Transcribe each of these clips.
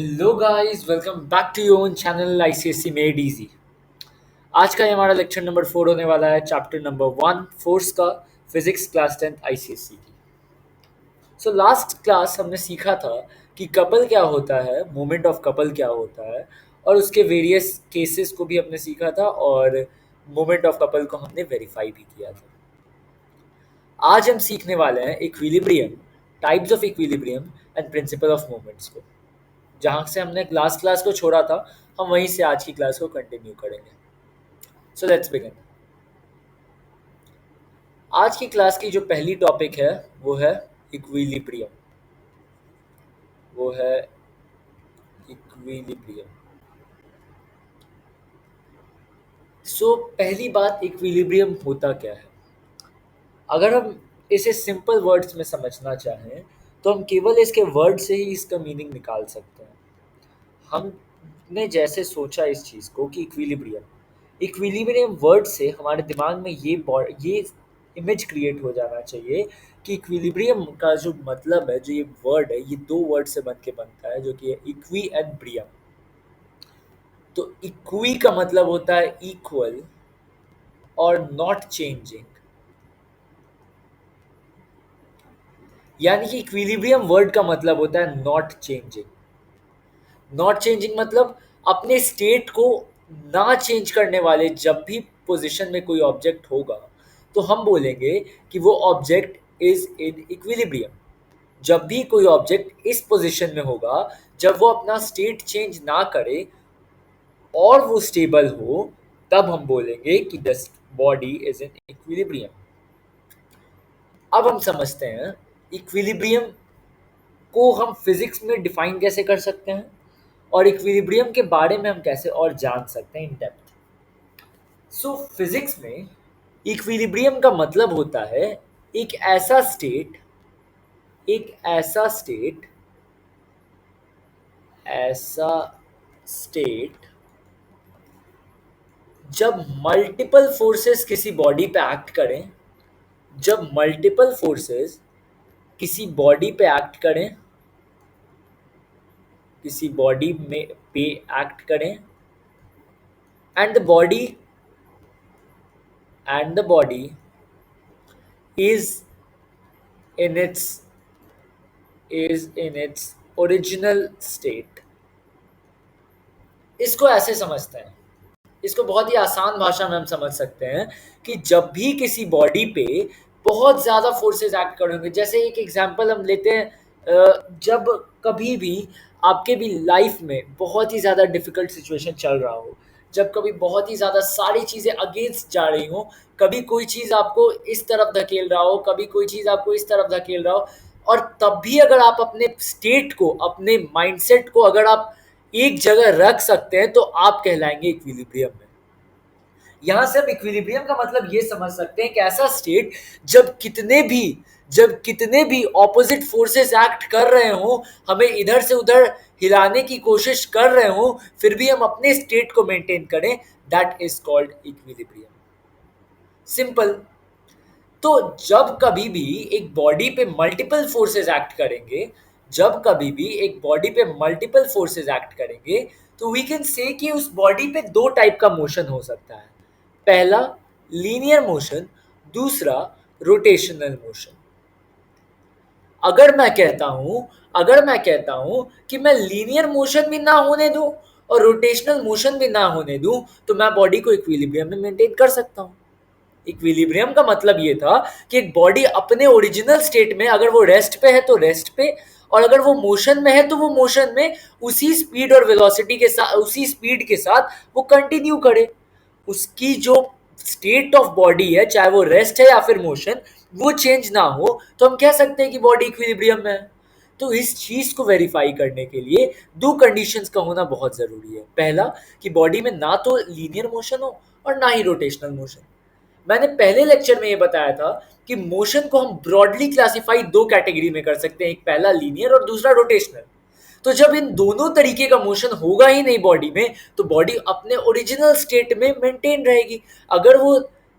Hello guys, welcome back to your own channel ICSC made easy. आज का ये हमारा लेक्चर नंबर 4 होने वाला है, चैप्टर नंबर 1 फोर्स का, फिजिक्स क्लास 10th आईसीएससी की। सो लास्ट क्लास हमने सीखा था कि कपल क्या होता है, मोमेंट ऑफ कपल क्या होता है, और उसके वेरियस केसेस को भी हमने सीखा था, और मोमेंट ऑफ कपल को हमने वेरीफाई भी किया था। आज हम सीखने वाले हैं equilibrium, types of equilibrium and principal of moments को। जहाँ से हमने लास्ट क्लास को छोड़ा था, हम वहीं से आज की क्लास को कंटिन्यू करेंगे। So let's begin. आज की क्लास की जो पहली टॉपिक है वो है इक्विलिब्रियम। वो है इक्विलिब्रियम। सो पहली बात, इक्विलिब्रियम होता क्या है? अगर हम इसे सिंपल वर्ड्स में समझना चाहें तो हम केवल इसके वर्ड से ही इसका मीनिंग निकाल सकते हैं। हमने जैसे सोचा इस चीज़ को कि इक्विलिब्रियम, इक्विलिब्रियम वर्ड से हमारे दिमाग में ये इमेज क्रिएट हो जाना चाहिए कि इक्विलिब्रियम का जो मतलब है, जो ये वर्ड है, ये दो वर्ड से बन के बनता है, जो कि है इक्वी एंड ब्रियम। तो इक्वी का मतलब होता है इक्वल और नॉट चेंजिंग। यानी कि इक्विलिब्रियम वर्ड का मतलब होता है नॉट चेंजिंग। नॉट चेंजिंग मतलब अपने स्टेट को ना चेंज करने वाले। जब भी पोजीशन में कोई ऑब्जेक्ट होगा तो हम बोलेंगे कि वो ऑब्जेक्ट इज इन इक्विलिब्रियम। जब भी कोई ऑब्जेक्ट इस पोजीशन में होगा, जब वो अपना स्टेट चेंज ना करे और वो स्टेबल हो, तब हम बोलेंगे कि the body is in equilibrium. अब हम समझते हैं इक्विलिब्रियम को हम फिजिक्स में डिफाइन कैसे कर सकते हैं, और इक्विलिब्रियम के बारे में हम कैसे और जान सकते हैं इन डेप्थ। सो फिजिक्स में इक्विलिब्रियम का मतलब होता है एक ऐसा स्टेट, एक ऐसा स्टेट, ऐसा स्टेट जब मल्टीपल फोर्सेस किसी बॉडी पे एक्ट करें, जब मल्टीपल फोर्सेस किसी बॉडी पे एक्ट करें, किसी बॉडी में पे एक्ट करें, and the body and the body is in its its original state. इसको ऐसे समझते हैं, इसको बहुत ही आसान भाषा में हम समझ सकते हैं कि जब भी किसी बॉडी पे बहुत ज़्यादा फोर्सेस एक्ट करेंगे, जैसे एक एग्जांपल हम लेते हैं, जब कभी भी आपके भी लाइफ में बहुत ही ज़्यादा डिफिकल्ट सिचुएशन चल रहा हो, जब कभी बहुत ही ज़्यादा सारी चीज़ें अगेंस्ट जा रही हो, कभी कोई चीज़ आपको इस तरफ धकेल रहा हो, कभी कोई चीज़ आपको इस तरफ धकेल रहा हो, और तब भी अगर आप अपने स्टेट को, अपने माइंडसेट को अगर आप एक जगह रख सकते हैं, तो आप कहलाएंगे इक्विलिब्रियम में। यहां से हम इक्विलिब्रियम का मतलब ये समझ सकते हैं कि ऐसा स्टेट जब कितने भी ऑपोजिट फोर्सेस एक्ट कर रहे हो, हमें इधर से उधर हिलाने की कोशिश कर रहे हो, फिर भी हम अपने स्टेट को मेंटेन करें, that is called equilibrium. Simple. तो जब कभी भी एक बॉडी पे मल्टीपल फोर्सेस एक्ट करेंगे, जब कभी भी एक बॉडी पे मल्टीपल फोर्सेस एक्ट करेंगे, तो वी कैन से कि उस बॉडी पे दो टाइप का मोशन हो सकता है। पहला लीनियर मोशन, दूसरा रोटेशनल मोशन। अगर मैं कहता हूं कि मैं लीनियर मोशन भी ना होने दूं और रोटेशनल मोशन भी ना होने दूं, तो मैं बॉडी को इक्विलिब्रियम में मेंटेन कर सकता हूं। इक्विलिब्रियम का मतलब ये था कि एक बॉडी अपने ओरिजिनल स्टेट में, अगर वो रेस्ट पे है तो रेस्ट पे, और अगर वो मोशन में है तो वो मोशन में उसी स्पीड और वेलोसिटी के साथ, उसी स्पीड के साथ वो कंटिन्यू करे। उसकी जो स्टेट ऑफ बॉडी है, चाहे वो रेस्ट है या फिर मोशन, वो चेंज ना हो, तो हम कह सकते हैं कि बॉडी इक्विलिब्रियम में है। तो इस चीज को वेरीफाई करने के लिए दो कंडीशंस का होना बहुत जरूरी है। पहला कि बॉडी में ना तो लीनियर मोशन हो और ना ही रोटेशनल मोशन। मैंने पहले लेक्चर में ये बताया था कि मोशन को हम ब्रॉडली क्लासिफाई दो कैटेगरी में कर सकते हैं, एक पहला लीनियर और दूसरा रोटेशनल। तो जब इन दोनों तरीके का मोशन होगा ही नहीं बॉडी में, तो बॉडी अपने ओरिजिनल स्टेट में मेंटेन रहेगी।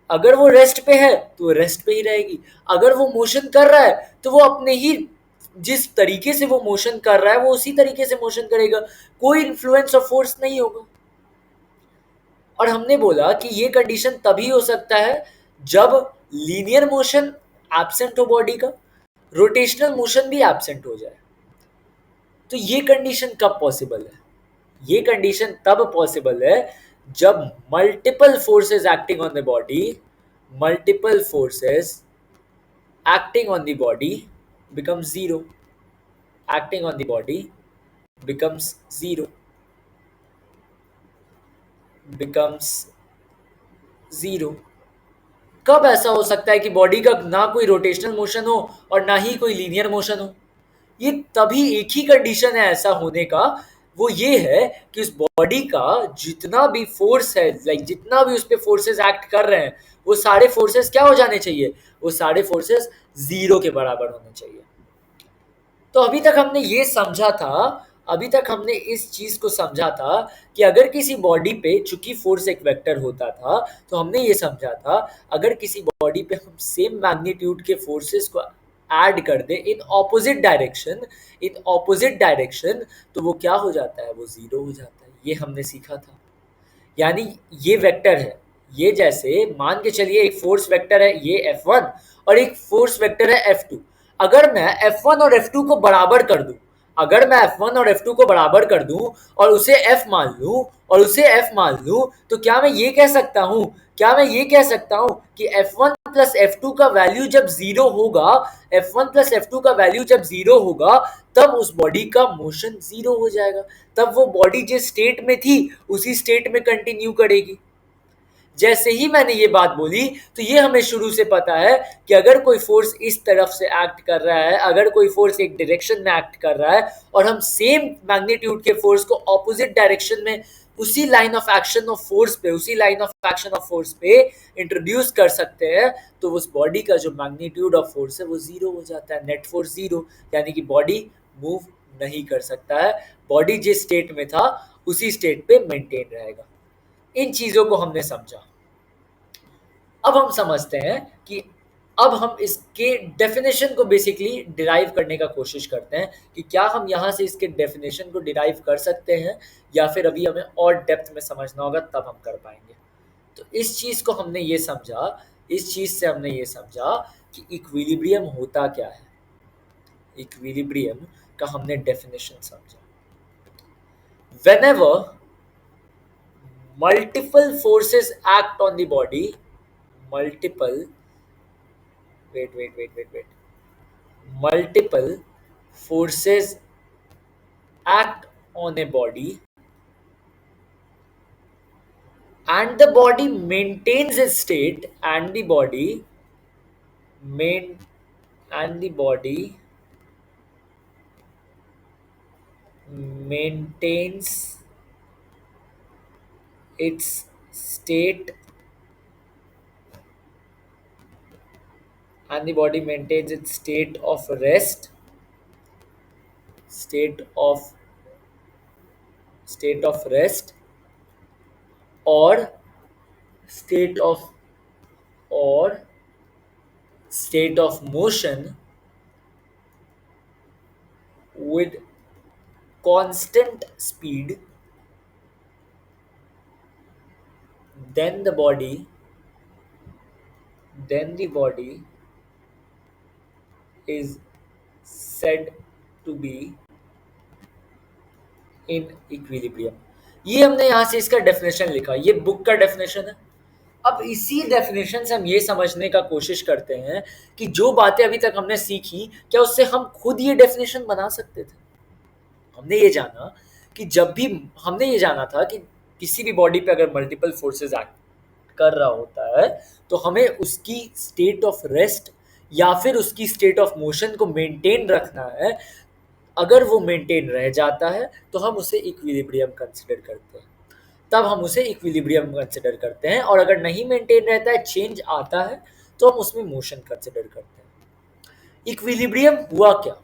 अगर वो रेस्ट पे है तो रेस्ट पे ही रहेगी, अगर वो मोशन कर रहा है तो वो अपने ही जिस तरीके से वो मोशन कर रहा है वो उसी तरीके से मोशन करेगा, कोई इन्फ्लुएंस ऑफ फोर्स नहीं होगा। और हमने बोला कि ये कंडीशन तभी हो सकता है जब लीनियर मोशन एब्सेंट हो बॉडी का, रोटेशनल मोशन भी एब्सेंट हो जाए। तो ये कंडीशन कब पॉसिबल है? ये कंडीशन तब पॉसिबल है जब multiple forces acting on the body, multiple forces acting on the body becomes zero. Acting on the body becomes zero. Becomes zero. कब ऐसा हो सकता है कि बॉडी का ना कोई रोटेशनल मोशन हो और ना ही कोई लीनियर मोशन हो? ये तभी एक ही कंडीशन है ऐसा होने का, वो ये है कि उस बॉडी का जितना भी फोर्स है, लाइक जितना भी उस पर फोर्सेस एक्ट कर रहे हैं, वो सारे फोर्सेस क्या हो जाने चाहिए? वो सारे फोर्सेस जीरो के बराबर होने चाहिए। तो अभी तक हमने ये समझा था, अभी तक हमने इस चीज को समझा था कि अगर किसी बॉडी पे, चूंकि फोर्स एक वेक्टर होता था, तो हमने ये समझा था अगर किसी बॉडी पे हम सेम मैग्नीट्यूड के फोर्सेस को ऐड कर दे इन ऑपोजिट डायरेक्शन, तो वो क्या हो जाता है? वो जीरो हो जाता है। ये हमने सीखा था। यानी ये वेक्टर है, ये जैसे मान के चलिए एक फोर्स वेक्टर है ये F1 और एक फोर्स वेक्टर है F2। अगर मैं F1 और F2 को बराबर कर दूं, अगर मैं F1 और F2 को बराबर कर दूं और उसे F मान लूं और उसे F मान लूं, तो क्या मैं ये कह सकता हूं, क्या मैं ये कह सकता हूं कि F1 प्लस F2 का वैल्यू जब जीरो होगा, F1 प्लस F2 का वैल्यू जब जीरो होगा, तब उस बॉडी का मोशन जीरो हो जाएगा, तब वो बॉडी जिस स्टेट में थी उसी स्टेट में कंटिन्यू करेगी। जैसे ही मैंने ये बात बोली, तो ये हमें शुरू से पता है कि अगर कोई फोर्स इस तरफ से एक्ट कर रहा है, अगर कोई फोर्स एक डायरेक्शन में एक्ट कर रहा है और हम सेम मैग्नीट्यूड के फोर्स को ऑपोजिट डायरेक्शन में उसी line of action of force पे, उसी line of action of force पे इंट्रोड्यूस कर सकते हैं, तो उस बॉडी का जो मैग्नीट्यूड ऑफ फोर्स है वो जीरो हो जाता है, नेट फोर्स जीरो। यानी कि बॉडी मूव नहीं कर सकता है, बॉडी जिस स्टेट में था उसी स्टेट पे मेंटेन रहेगा। इन चीजों को हमने समझा। अब हम समझते हैं कि अब हम इसके डेफिनेशन को बेसिकली डिराइव करने का कोशिश करते हैं कि क्या हम यहाँ से इसके डेफिनेशन को डिराइव कर सकते हैं या फिर अभी हमें और डेप्थ में समझना होगा तब हम कर पाएंगे। तो इस चीज़ को हमने ये समझा, इस चीज़ से हमने ये समझा कि इक्विलिब्रियम होता क्या है। इक्विलिब्रियम का हमने डेफिनेशन समझा। Whenever multiple forces act on the body, multiple multiple forces act on a body and the body maintains its state, and the body main and the body maintains its state, and the body maintains its state of rest, state of rest, or state of or state of motion with constant speed, then the body is said to be in equilibrium। ये हमने यहां से इसका definition लिखा, ये book का definition है। अब इसी डेफिनेशन से हम ये समझने का कोशिश करते हैं कि जो बातें अभी तक हमने सीखी, क्या उससे हम खुद ये डेफिनेशन बना सकते थे? हमने ये जाना कि जब भी हमने ये जाना था कि किसी भी बॉडी पे अगर मल्टीपल फोर्सेस एक्ट कर रहा होता है, तो हमें उसकी स्टेट ऑफ रेस्ट या फिर उसकी स्टेट ऑफ मोशन को मेंटेन रखना है। अगर वो मेंटेन रह जाता है तो हम उसे इक्विलिब्रियम कंसिडर करते हैं, तब हम उसे इक्विलिब्रियम कंसिडर करते हैं। और अगर नहीं मेंटेन रहता है, चेंज आता है, तो हम उसमें मोशन कंसिडर करते हैं। इक्विलिब्रियम हुआ क्या?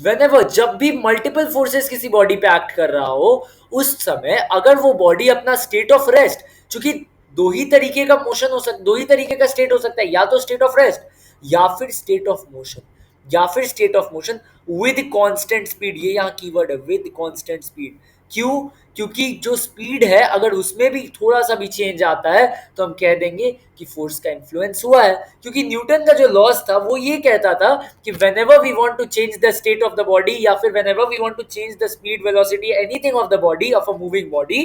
Whenever, जब भी मल्टीपल फोर्सेस किसी बॉडी पे एक्ट कर रहा हो, उस समय अगर वो बॉडी अपना स्टेट ऑफ रेस्ट, चूंकि दो ही तरीके का मोशन हो सकता, दो ही तरीके का स्टेट हो सकता है, या तो स्टेट ऑफ रेस्ट या फिर स्टेट ऑफ मोशन। या फिर state of motion with constant speed, ये यहाँ कीवर्ड है, विद कांस्टेंट स्पीड। क्यों? क्योंकि जो स्पीड है अगर उसमें भी थोड़ा सा भी चेंज आता है तो हम कह देंगे कि फोर्स का इन्फ्लुएंस हुआ है। क्योंकि न्यूटन का जो लॉज था वो ये कहता था कि whenever we want to change the state of the body या फिर whenever we want to change the speed, velocity, anything of the body, of a moving body,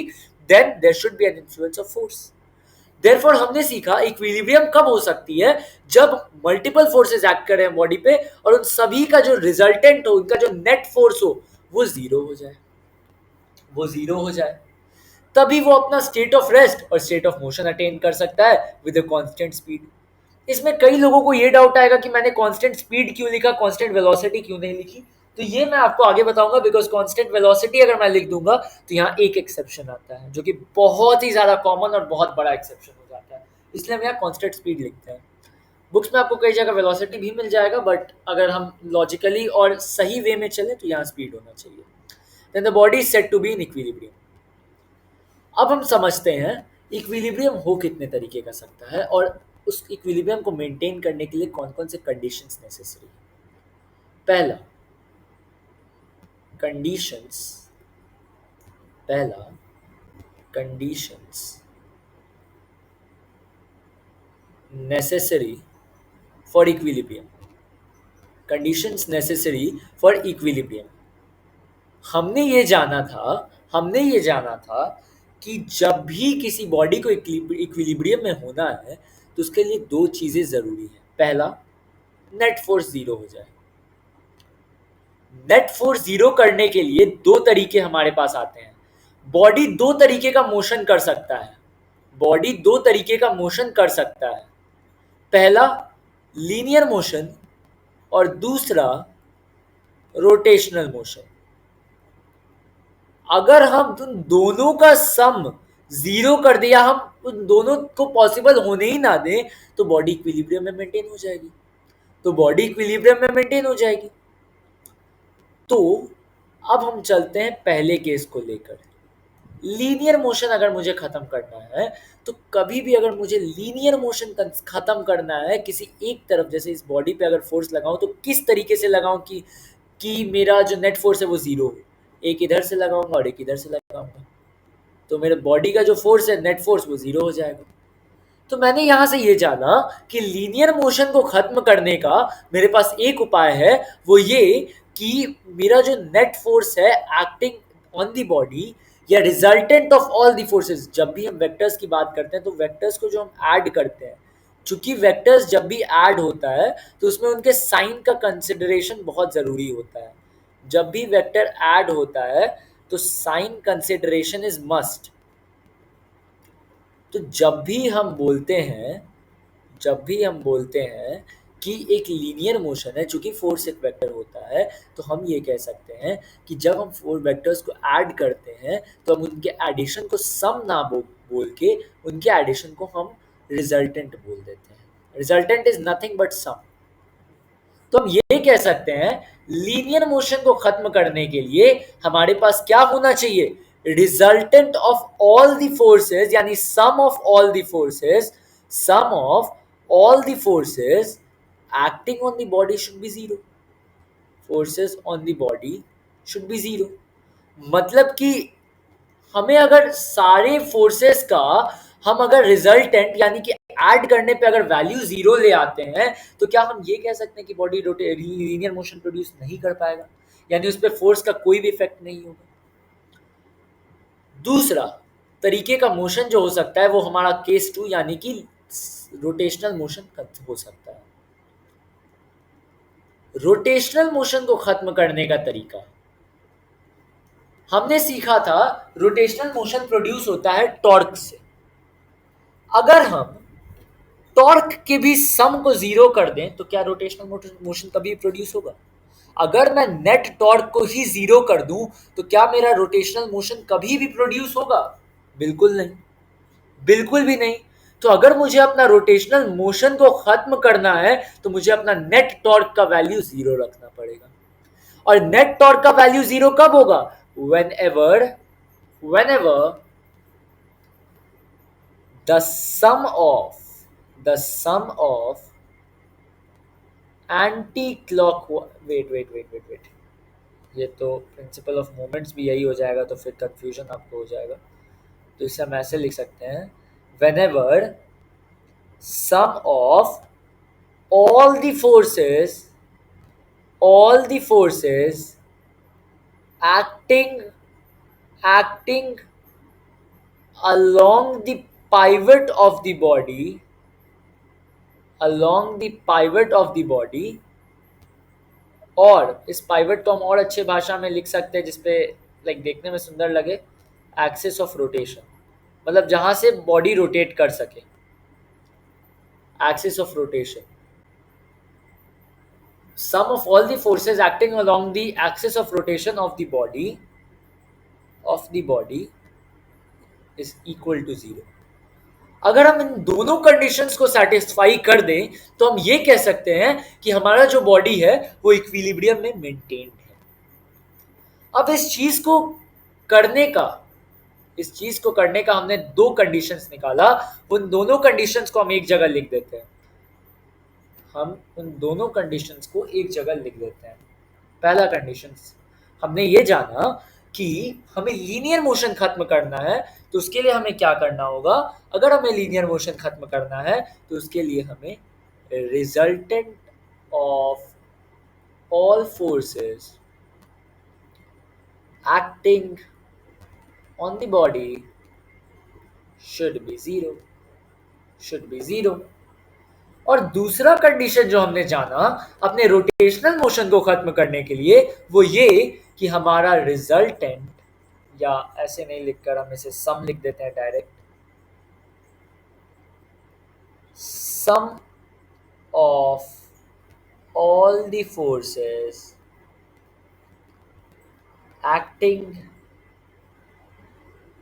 then there should be an influence of force। Therefore हमने सीखा equilibrium कब हो सकती है, जब multiple forces act कर रहे हैं बॉडी पे और उन सभी का जो रिजल्टेंट हो, उनका जो नेट फोर्स हो वो जीरो हो जाए, वो जीरो हो जाए, तभी वो अपना स्टेट ऑफ रेस्ट और स्टेट ऑफ मोशन अटेन कर सकता है विद अ कांस्टेंट स्पीड। इसमें कई लोगों को ये डाउट आएगा कि मैंने कांस्टेंट स्पीड क्यों लिखा, कांस्टेंट वेलोसिटी क्यों नहीं लिखी। तो ये मैं आपको आगे बताऊंगा, बिकॉज कांस्टेंट वेलोसिटी अगर मैं लिख दूंगा तो यहाँ एक एक्सेप्शन आता है जो कि बहुत ही ज्यादा कॉमन और बहुत बड़ा एक्सेप्शन हो जाता है, इसलिए हम यहाँ कांस्टेंट स्पीड लिखते हैं। बुक्स में आपको कई जगह वेलोसिटी भी मिल जाएगा, बट अगर हम लॉजिकली और सही वे में चले तो यहाँ स्पीड होना चाहिए। Then the body is said to be in equilibrium. अब हम समझते हैं इक्विलिब्रियम हो कितने तरीके का सकता है और उस इक्विलिब्रियम को मेंटेन करने के लिए कौन कौन से कंडीशंस नेसेसरी है। पहला कंडीशंस पहला conditions necessary for equilibrium. Conditions necessary for equilibrium. हमने ये जाना था कि जब भी किसी बॉडी को इक्विलिब्रियम में होना है तो उसके लिए दो चीजें जरूरी है। पहला, नेट फोर्स जीरो हो जाए। नेट फोर्स जीरो करने के लिए दो तरीके हमारे पास आते हैं। बॉडी दो तरीके का मोशन कर सकता है, बॉडी दो तरीके का मोशन कर सकता है। पहला लीनियर मोशन और दूसरा रोटेशनल मोशन। अगर हम उन दोनों का सम जीरो कर दिया, हम उन दोनों को पॉसिबल होने ही ना दें, तो बॉडी इक्विलिब्रियम में मेंटेन हो जाएगी, तो बॉडी इक्विलिब्रियम में मेंटेन हो जाएगी। तो अब हम चलते हैं पहले केस को लेकर। लीनियर मोशन अगर मुझे खत्म करना है तो कभी भी अगर मुझे लीनियर मोशन खत्म करना है किसी एक तरफ, जैसे इस बॉडी पे अगर फोर्स लगाऊं तो किस तरीके से लगाऊं कि मेरा जो नेट फोर्स है वो जीरो हो। एक इधर से लगाऊंगा और एक इधर से लगाऊंगा, तो मेरे बॉडी का जो फोर्स है, नेट फोर्स, वो जीरो हो जाएगा। तो मैंने यहां से ये जाना कि लीनियर मोशन को खत्म करने का मेरे पास एक उपाय है, वो ये कि मेरा जो नेट फोर्स है एक्टिंग ऑन द बॉडी या resultant of all the forces. जब भी हम वेक्टर्स की बात करते हैं तो वेक्टर्स को जो हम ऐड करते हैं, चूंकि वेक्टर्स जब भी ऐड होता है तो उसमें उनके साइन का कंसिडरेशन बहुत जरूरी होता है। जब भी वेक्टर ऐड होता है तो साइन कंसिडरेशन इज मस्ट। तो जब भी हम बोलते हैं कि एक लीनियर मोशन है, चूंकि फोर्स एक वेक्टर होता है, तो हम ये कह सकते हैं कि जब हम फोर वेक्टर्स को ऐड करते हैं तो हम उनके एडिशन को सम ना बोल के उनके एडिशन को हम रिजल्टेंट बोल देते हैं। Resultant is nothing but sum. तो हम ये कह सकते हैं लीनियर मोशन को खत्म करने के लिए हमारे पास क्या होना चाहिए, resultant of all the forces, यानी sum of all the forces, sum of all the forces acting on the body should be zero. Forces on the body should be zero. मतलब कि हमें अगर सारे फोर्सेस का हम अगर रिजल्टेंट यानी कि ऐड करने पे अगर वैल्यू जीरो ले आते हैं तो क्या हम ये कह सकते हैं कि बॉडी लीनियर मोशन प्रोड्यूस नहीं कर पाएगा, यानी उस पर फोर्स का कोई भी इफेक्ट नहीं होगा। दूसरा तरीके का मोशन जो हो सकता है वो हमारा केस 2 यानी कि रोटेशनल मोशन हो सकता है। रोटेशनल मोशन को खत्म करने का तरीका हमने सीखा था, रोटेशनल मोशन प्रोड्यूस होता है टॉर्क से। अगर हम टॉर्क के भी सम को जीरो कर दें तो क्या रोटेशनल मोशन कभी प्रोड्यूस होगा? अगर मैं नेट टॉर्क को ही जीरो कर दूं तो क्या मेरा रोटेशनल मोशन कभी भी प्रोड्यूस होगा? बिल्कुल नहीं, बिल्कुल भी नहीं। तो अगर मुझे अपना रोटेशनल मोशन को खत्म करना है तो मुझे अपना नेट टॉर्क का वैल्यू जीरो रखना पड़ेगा। और नेट टॉर्क का वैल्यू जीरो कब होगा? whenever the sum of anti clock, wait, ये तो प्रिंसिपल ऑफ मोमेंट्स भी यही हो जाएगा, तो फिर कंफ्यूजन आपको हो जाएगा। तो इसे हम ऐसे लिख सकते हैं, whenever sum of all the forces all the forces acting acting along the pivot of the body along the pivot of the body, और इस पाइवट को हम और अच्छे भाषा में लिख सकते हैं जिसपे लाइक देखने में सुंदर लगे, एक्सिस ऑफ रोटेशन, मतलब जहां से बॉडी रोटेट कर सके, axis of rotation. Sum of all the forces acting along the axis of rotation of the body is equal to 0. अगर हम इन दोनों कंडीशंस को सेटिस्फाई कर दें तो हम ये कह सकते हैं कि हमारा जो बॉडी है वो इक्विलिब्रियम में मेंटेन्ड है। अब करने का इस चीज को करने का हमने दो कंडीशंस निकाला, उन दोनों कंडीशंस को हम एक जगह लिख देते हैं। पहला कंडीशन, हमने ये जाना कि हमें लीनियर मोशन खत्म करना है, तो उसके लिए हमें क्या करना होगा? अगर हमें लीनियर मोशन खत्म करना है तो उसके लिए हमें resultant of all forces acting on the body should be zero. और दूसरा कंडीशन जो हमने जाना अपने रोटेशनल मोशन को खत्म करने के लिए, वो ये कि हमारा रिजल्टेंट, या ऐसे नहीं लिखकर हम इसे सम लिख देते हैं direct, sum of all the forces acting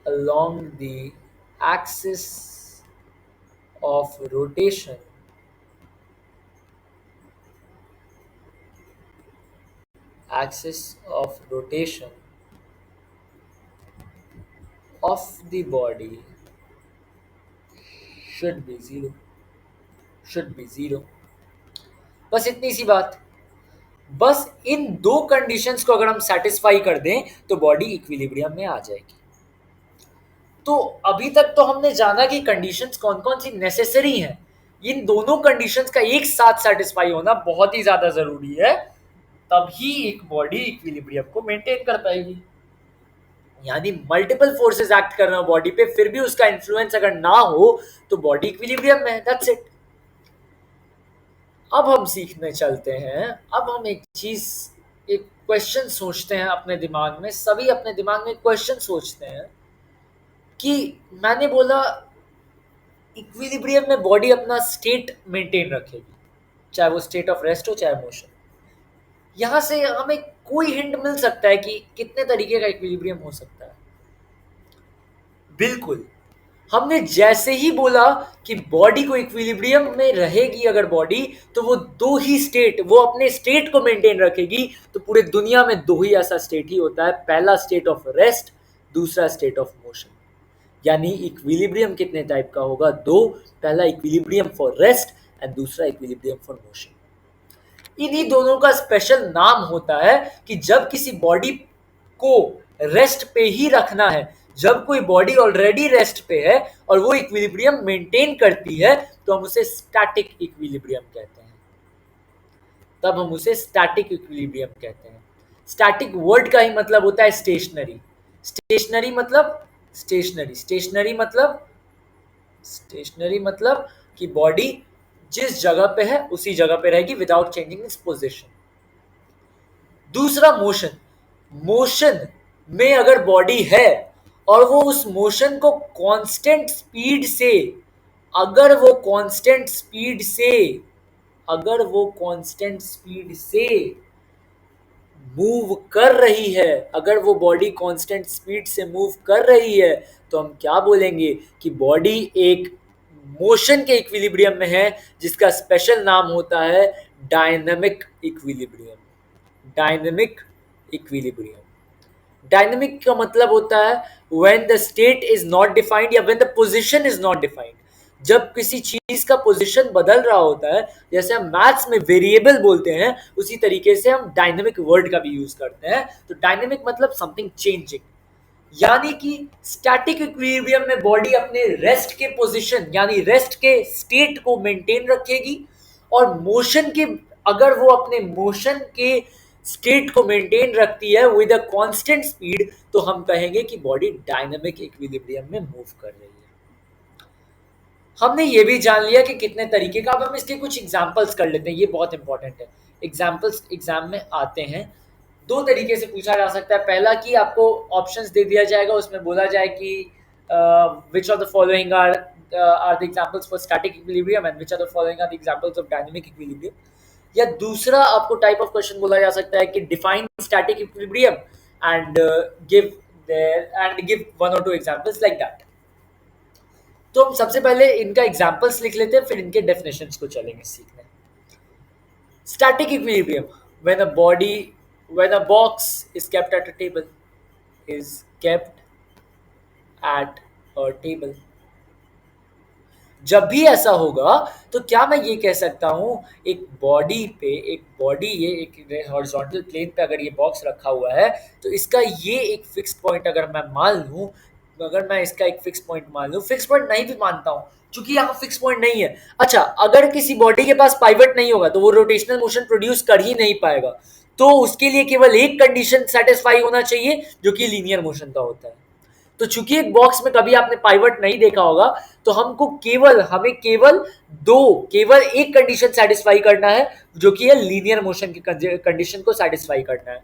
along the axis of rotation of the body should be zero। बस इतनी सी बात। बस इन दो कंडीशंस को अगर हम सेटिस्फाई कर दें तो बॉडी इक्विलिब्रियम में आ जाएगी। तो अभी तक तो हमने जाना कि कंडीशंस कौन कौन सी नेसेसरी हैं। इन दोनों कंडीशंस का एक साथ सेटिस्फाई होना बहुत ही ज्यादा जरूरी है, तभी एक बॉडी इक्विलिब्रियम को मेंटेन कर पाएगी। यानी मल्टीपल फोर्सेस एक्ट कर रहे हो बॉडी पे, फिर भी उसका इन्फ्लुएंस अगर ना हो तो बॉडी इक्विलिब्रियम में है। That's it. अब हम सीखने चलते हैं। अब हम एक क्वेश्चन सोचते हैं अपने दिमाग में, सभी अपने दिमाग में क्वेश्चन सोचते हैं कि मैंने बोला इक्विलिब्रियम में बॉडी अपना स्टेट मेंटेन रखेगी, चाहे वो स्टेट ऑफ रेस्ट हो चाहे मोशन। यहां से हमें कोई हिंट मिल सकता है कि कितने तरीके का इक्विलिब्रियम हो सकता है? बिल्कुल, हमने जैसे ही बोला कि बॉडी को इक्विलिब्रियम में रहेगी अगर बॉडी, तो वो दो ही स्टेट, वो अपने स्टेट को मेंटेन रखेगी। तो पूरे दुनिया में दो ही ऐसा स्टेट ही होता है, पहला स्टेट ऑफ रेस्ट, दूसरा स्टेट ऑफ मोशन। यानी इक्विलिब्रियम कितने टाइप का होगा? दो, पहला इक्विलिब्रियम फॉर रेस्ट एंड दूसरा इक्विलिब्रियम फॉर मोशन। इन्हीं दोनों का स्पेशल नाम होता है कि जब किसी बॉडी को रेस्ट पे ही रखना है, जब कोई बॉडी ऑलरेडी रेस्ट पे है और वो इक्विलिब्रियम मेंटेन करती है, तो हम उसे स्टैटिक इक्विलिब्रियम कहते हैं। तब हम उसे स्टैटिक इक्विलिब्रियम कहते हैं। स्टैटिक वर्ड का ही मतलब होता है स्टेशनरी। स्टेशनरी मतलब कि बॉडी जिस जगह पे है उसी जगह पे रहेगी विदाउट चेंजिंग इट्स पोजीशन। दूसरा मोशन में अगर बॉडी है और वो उस मोशन को कांस्टेंट स्पीड से, अगर वो कांस्टेंट स्पीड से मूव कर रही है, अगर वो बॉडी कांस्टेंट स्पीड से मूव कर रही है, तो हम क्या बोलेंगे कि बॉडी एक मोशन के इक्विलिब्रियम में है, जिसका स्पेशल नाम होता है डायनामिक इक्विलिब्रियम। डायनामिक का मतलब होता है when the state is not defined या when the position is not defined. जब किसी चीज का पोजीशन बदल रहा होता है, जैसे हम मैथ्स में वेरिएबल बोलते हैं, उसी तरीके से हम डायनेमिक वर्ड का भी यूज करते हैं। तो डायनेमिक मतलब समथिंग चेंजिंग, यानी कि स्टैटिक इक्विलिब्रियम में बॉडी अपने रेस्ट के पोजीशन यानी रेस्ट के स्टेट को मेंटेन रखेगी, और मोशन के अगर वो अपने मोशन के स्टेट को मेंटेन रखती है विद अ कांस्टेंट स्पीड, तो हम कहेंगे कि बॉडी डायनामिक इक्विलिब्रियम में मूव कर रही है। हमने ये भी जान लिया कि कितने तरीके का, अब हम इसके कुछ एग्जाम्पल्स कर लेते हैं, ये बहुत इंपॉर्टेंट है। एग्जाम्पल्स एग्जाम में आते हैं, दो तरीके से पूछा जा सकता है। पहला कि आपको ऑप्शंस दे दिया जाएगा, उसमें बोला जाए कि which of the following are the examples for static equilibrium and which are the following are the examples of dynamic equilibrium. या दूसरा आपको टाइप ऑफ क्वेश्चन बोला जा सकता है कि define static equilibrium and give give one और to examples like that. तो हम सबसे पहले इनका एग्जांपल्स लिख लेते हैं, फिर इनके डेफिनेशंस को चलेंगे सीखने। Static equilibrium, when a body, when a box is kept at a table, is kept at a table. जब भी ऐसा होगा तो क्या मैं ये कह सकता हूं, एक बॉडी पे, एक बॉडी, ये एक हॉरिजॉन्टल प्लेन पे अगर ये बॉक्स रखा हुआ है, तो इसका ये एक फिक्स पॉइंट अगर मैं मान लूं, अगर मैं इसका एक फिक्स पॉइंट मान लूं, फिक्स पॉइंट नहीं भी मानता हूं क्योंकि यहाँ फिक्स पॉइंट नहीं है। अच्छा, अगर किसी बॉडी के पास पाइवट नहीं होगा तो वो रोटेशनल मोशन प्रोड्यूस कर ही नहीं पाएगा, तो उसके लिए केवल एक कंडीशन सेटिस्फाई होना चाहिए जो कि लीनियर मोशन का होता है। तो चूंकि एक बॉक्स में कभी आपने पाइवट नहीं देखा होगा, तो हमें केवल एक कंडीशन सेटिस्फाई करना है जो कि है लीनियर मोशन की कंडीशन को सेटिस्फाई करना है।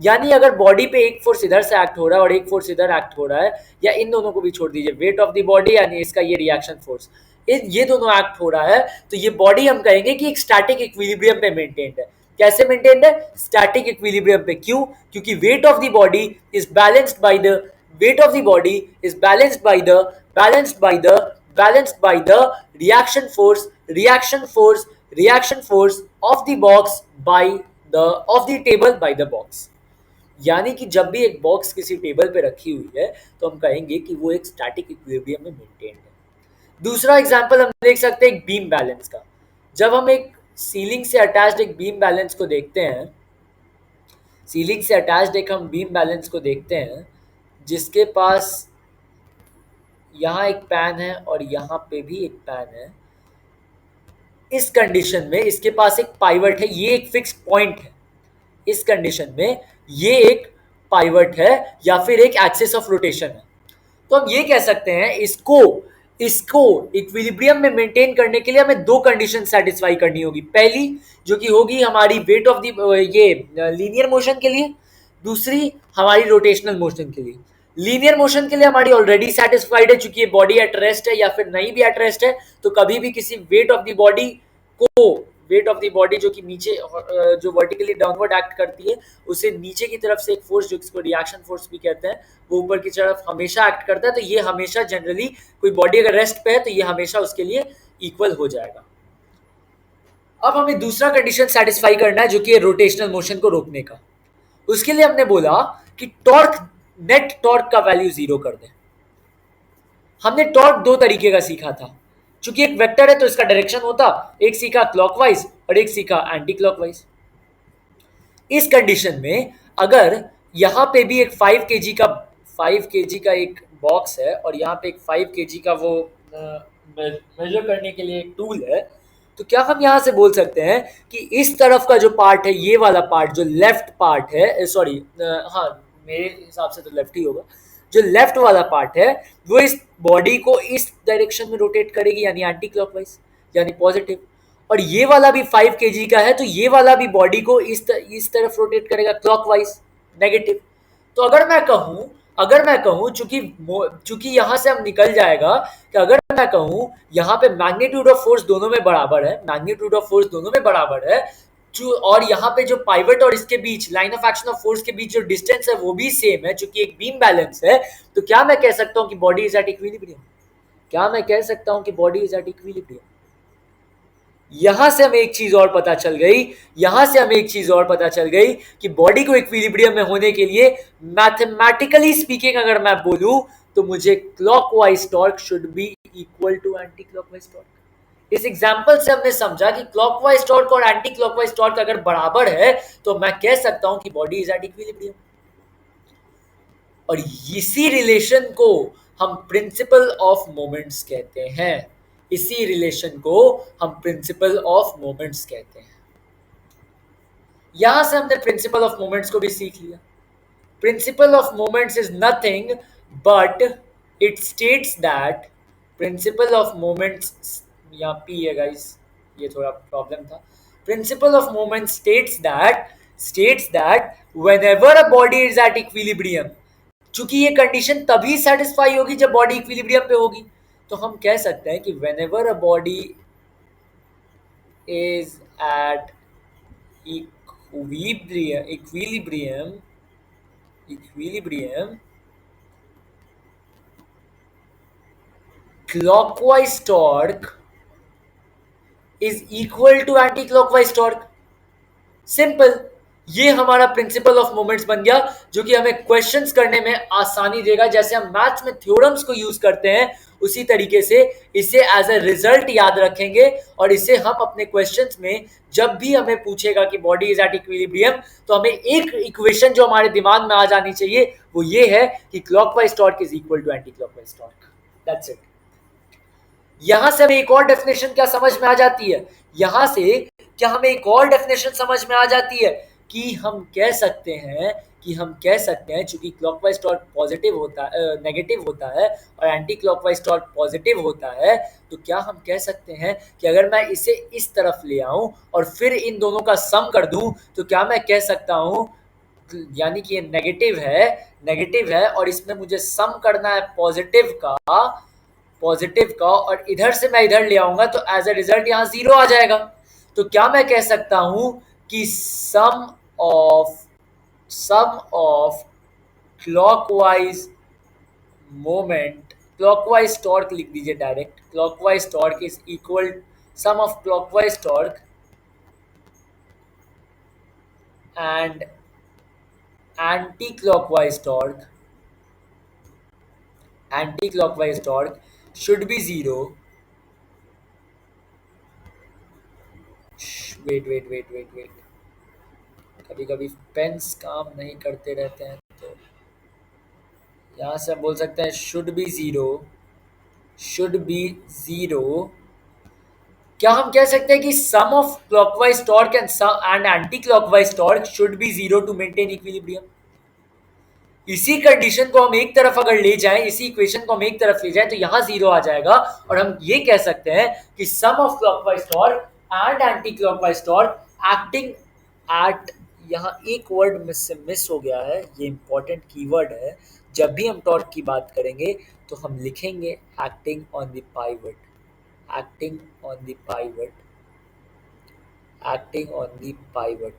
यानी अगर बॉडी पे एक फोर्स इधर से एक्ट हो रहा है और एक फोर्स इधर एक्ट हो रहा है, या इन दोनों को भी छोड़ दीजिए, वेट ऑफ द बॉडी यानी इसका ये रिएक्शन फोर्स, ये दोनों एक्ट हो रहा है, तो ये बॉडी हम कहेंगे कि एक स्टैटिक इक्विलिब्रियम पे मेंटेन्ड है। कैसे मेंटेन्ड है? स्टैटिक इक्विलिब्रियम पे। क्यों? क्योंकि weight of the body is balanced by the weight of the body is balanced by the reaction force of the box by the table by the box। यानी कि जब भी एक बॉक्स किसी टेबल पे रखी हुई है तो हम कहेंगे कि वो एक स्टैटिक इक्विलिब्रियम में मेंटेन्ड है। दूसरा एग्जांपल हम देख सकते हैं एक बीम बैलेंस का। जब हम एक सीलिंग से अटैच्ड एक बीम बैलेंस को देखते हैं, जिसके पास यहाँ एक पैन है और यहाँ पे भी एक पैन है। इस कंडीशन में इसके पास एक पाइवट है, ये एक फिक्स पॉइंट है। इस कंडीशन में ये एक पाइवट है या फिर एक एक्सिस ऑफ रोटेशन है। तो हम ये कह सकते हैं इसको इक्विलिब्रियम में मेंटेन करने के लिए हमें दो कंडीशन सेटिस्फाई करनी होगी। पहली जो कि होगी हमारी वेट ऑफ ये लीनियर मोशन के लिए, दूसरी हमारी रोटेशनल मोशन के लिए। लीनियर मोशन के लिए हमारी ऑलरेडी सेटिस्फाइड है, चूंकि ये बॉडी एट रेस्ट है या फिर नहीं भी एट रेस्ट है, तो कभी भी किसी वेट ऑफ द बॉडी जो कि नीचे जो वर्टिकली डाउनवर्ड एक्ट करती है, उसे नीचे की तरफ से एक फोर्स जो इसको रिएक्शन फोर्स भी कहते हैं, वो ऊपर की तरफ हमेशा एक्ट करता है। तो ये हमेशा जनरली कोई बॉडी अगर रेस्ट पे है तो ये हमेशा उसके लिए इक्वल हो जाएगा। अब हमें दूसरा कंडीशन सेटिस्फाई करना है जो कि रोटेशनल मोशन को रोकने का। उसके लिए हमने बोला कि नेट टॉर्क का वैल्यू 0 कर दें। हमने टॉर्क दो तरीके का सीखा था, चूंकि एक वेक्टर है तो इसका डायरेक्शन होता, एक सीखा क्लॉकवाइज और एक सीखा एंटी क्लॉकवाइज। इस कंडीशन में अगर यहाँ पे भी एक 5 kg का एक बॉक्स है और यहाँ पे एक 5 kg का वो मेजर करने के लिए एक टूल है, तो क्या हम यहाँ से बोल सकते हैं कि इस तरफ का जो पार्ट है, ये वाला पार्ट जो लेफ्ट पार्ट है, सॉरी हाँ मेरे हिसाब से तो लेफ्ट ही होगा, जो लेफ्ट वाला पार्ट है वो इस बॉडी को इस डायरेक्शन में रोटेट करेगी यानी एंटी क्लॉकवाइज यानी पॉजिटिव, और ये वाला भी 5 kg का है तो ये वाला भी बॉडी को इस तरफ रोटेट करेगा क्लॉकवाइज नेगेटिव। तो अगर मैं कहूँ चूंकि यहाँ से हम निकल जाएगा कि अगर मैं कहूँ यहाँ पे मैग्नीट्यूड ऑफ फोर्स दोनों में बराबर है, और यहाँ पे जो पाइवट और इसके बीच line of action of force के बीच जो डिस्टेंस है वो भी सेम है, चूंकि एक बीम बैलेंस है, तो क्या मैं कह सकता हूँ कि बॉडी इज एट इक्विलिब्रियम? यहां से हमें एक चीज और पता चल गई कि बॉडी को इक्विलिब्रियम में होने के लिए मैथमेटिकली स्पीकिंग अगर मैं बोलूं तो मुझे clockwise torque should be equal to anti clockwise torque. इस एग्जांपल से हमने समझा कि क्लॉकवाइज टॉर्क और एंटी क्लॉकवाइज टॉर्क अगर बराबर है तो मैं कह सकता हूं कि बॉडी इज एट इक्विलिब्रियम। और इसी रिलेशन को हम प्रिंसिपल ऑफ मोमेंट्स कहते हैं। इसी रिलेशन को हम प्रिंसिपल ऑफ मोमेंट्स कहते हैं। यहां से हमने प्रिंसिपल ऑफ मोमेंट्स को भी सीख लिया। Principal of moments is nothing but it states that principal of moments, यहाँ पी है गाइस, ये थोड़ा प्रॉब्लम था। Principal of moments states that whenever a body is at equilibrium, चूंकि ये कंडीशन तभी सेटिस्फाई होगी जब बॉडी इक्विलिब्रियम पे होगी, तो हम कह सकते हैं कि whenever a body is at equilibrium, clockwise torque is equal to anti-clockwise torque। Simple, ये हमारा प्रिंसिपल ऑफ मोमेंट्स बन गया, जो कि हमें क्वेश्चंस करने में आसानी देगा। जैसे हम मैथ्स में थ्योरम्स को यूज करते हैं, उसी तरीके से इसे एज ए रिजल्ट याद रखेंगे और इसे हम अपने क्वेश्चंस में जब भी हमें पूछेगा कि बॉडी इज एट इक्विलिब्रियम, तो हमें एक इक्वेशन जो हमारे दिमाग में आ जानी चाहिए वो ये है कि clockwise torque is equal to anti clockwise torque. That's it. यहां से हमें एक और डेफिनेशन क्या समझ में आ जाती है, यहां से क्या हमें एक और डेफिनेशन समझ में आ जाती है कि हम कह सकते हैं चूंकि क्लॉकवाइज टॉर्क पॉजिटिव होता है, नेगेटिव होता है और एंटी क्लॉकवाइज टॉर्क पॉजिटिव होता है, तो क्या हम कह सकते हैं कि अगर मैं इसे इस तरफ ले आऊं और फिर इन दोनों का सम कर दूं, तो क्या मैं कह सकता हूं, यानी कि ये नेगेटिव है और इसमें मुझे सम करना है पॉजिटिव का और इधर से मैं इधर ले आऊंगा तो एज अ रिजल्ट यहां जीरो आ जाएगा। तो क्या मैं कह सकता हूं कि sum of clockwise moment, clockwise torque लिख दीजिए direct, clockwise torque is equal sum of clockwise torque and anti-clockwise torque should be zero। Wait, कभी कभी पेन्स काम नहीं करते रहते हैं, तो यहाँ से हम बोल सकते हैं शुड बी जीरो। क्या हम कह सकते हैं कि sum of clockwise torque and anti clockwise torque should be zero to maintain equilibrium? इसी कंडीशन को हम एक तरफ अगर ले जाएं, इसी इक्वेशन को हम एक तरफ ले जाएं, तो यहां जीरो आ जाएगा और हम ये कह सकते हैं कि sum of clockwise torque and anti clockwise torque acting at, यहाँ एक वर्ड मिस हो गया है, ये इंपॉर्टेंट कीवर्ड है। जब भी हम टॉर्क की बात करेंगे तो हम लिखेंगे acting on the pivot, acting on the pivot, acting on the pivot.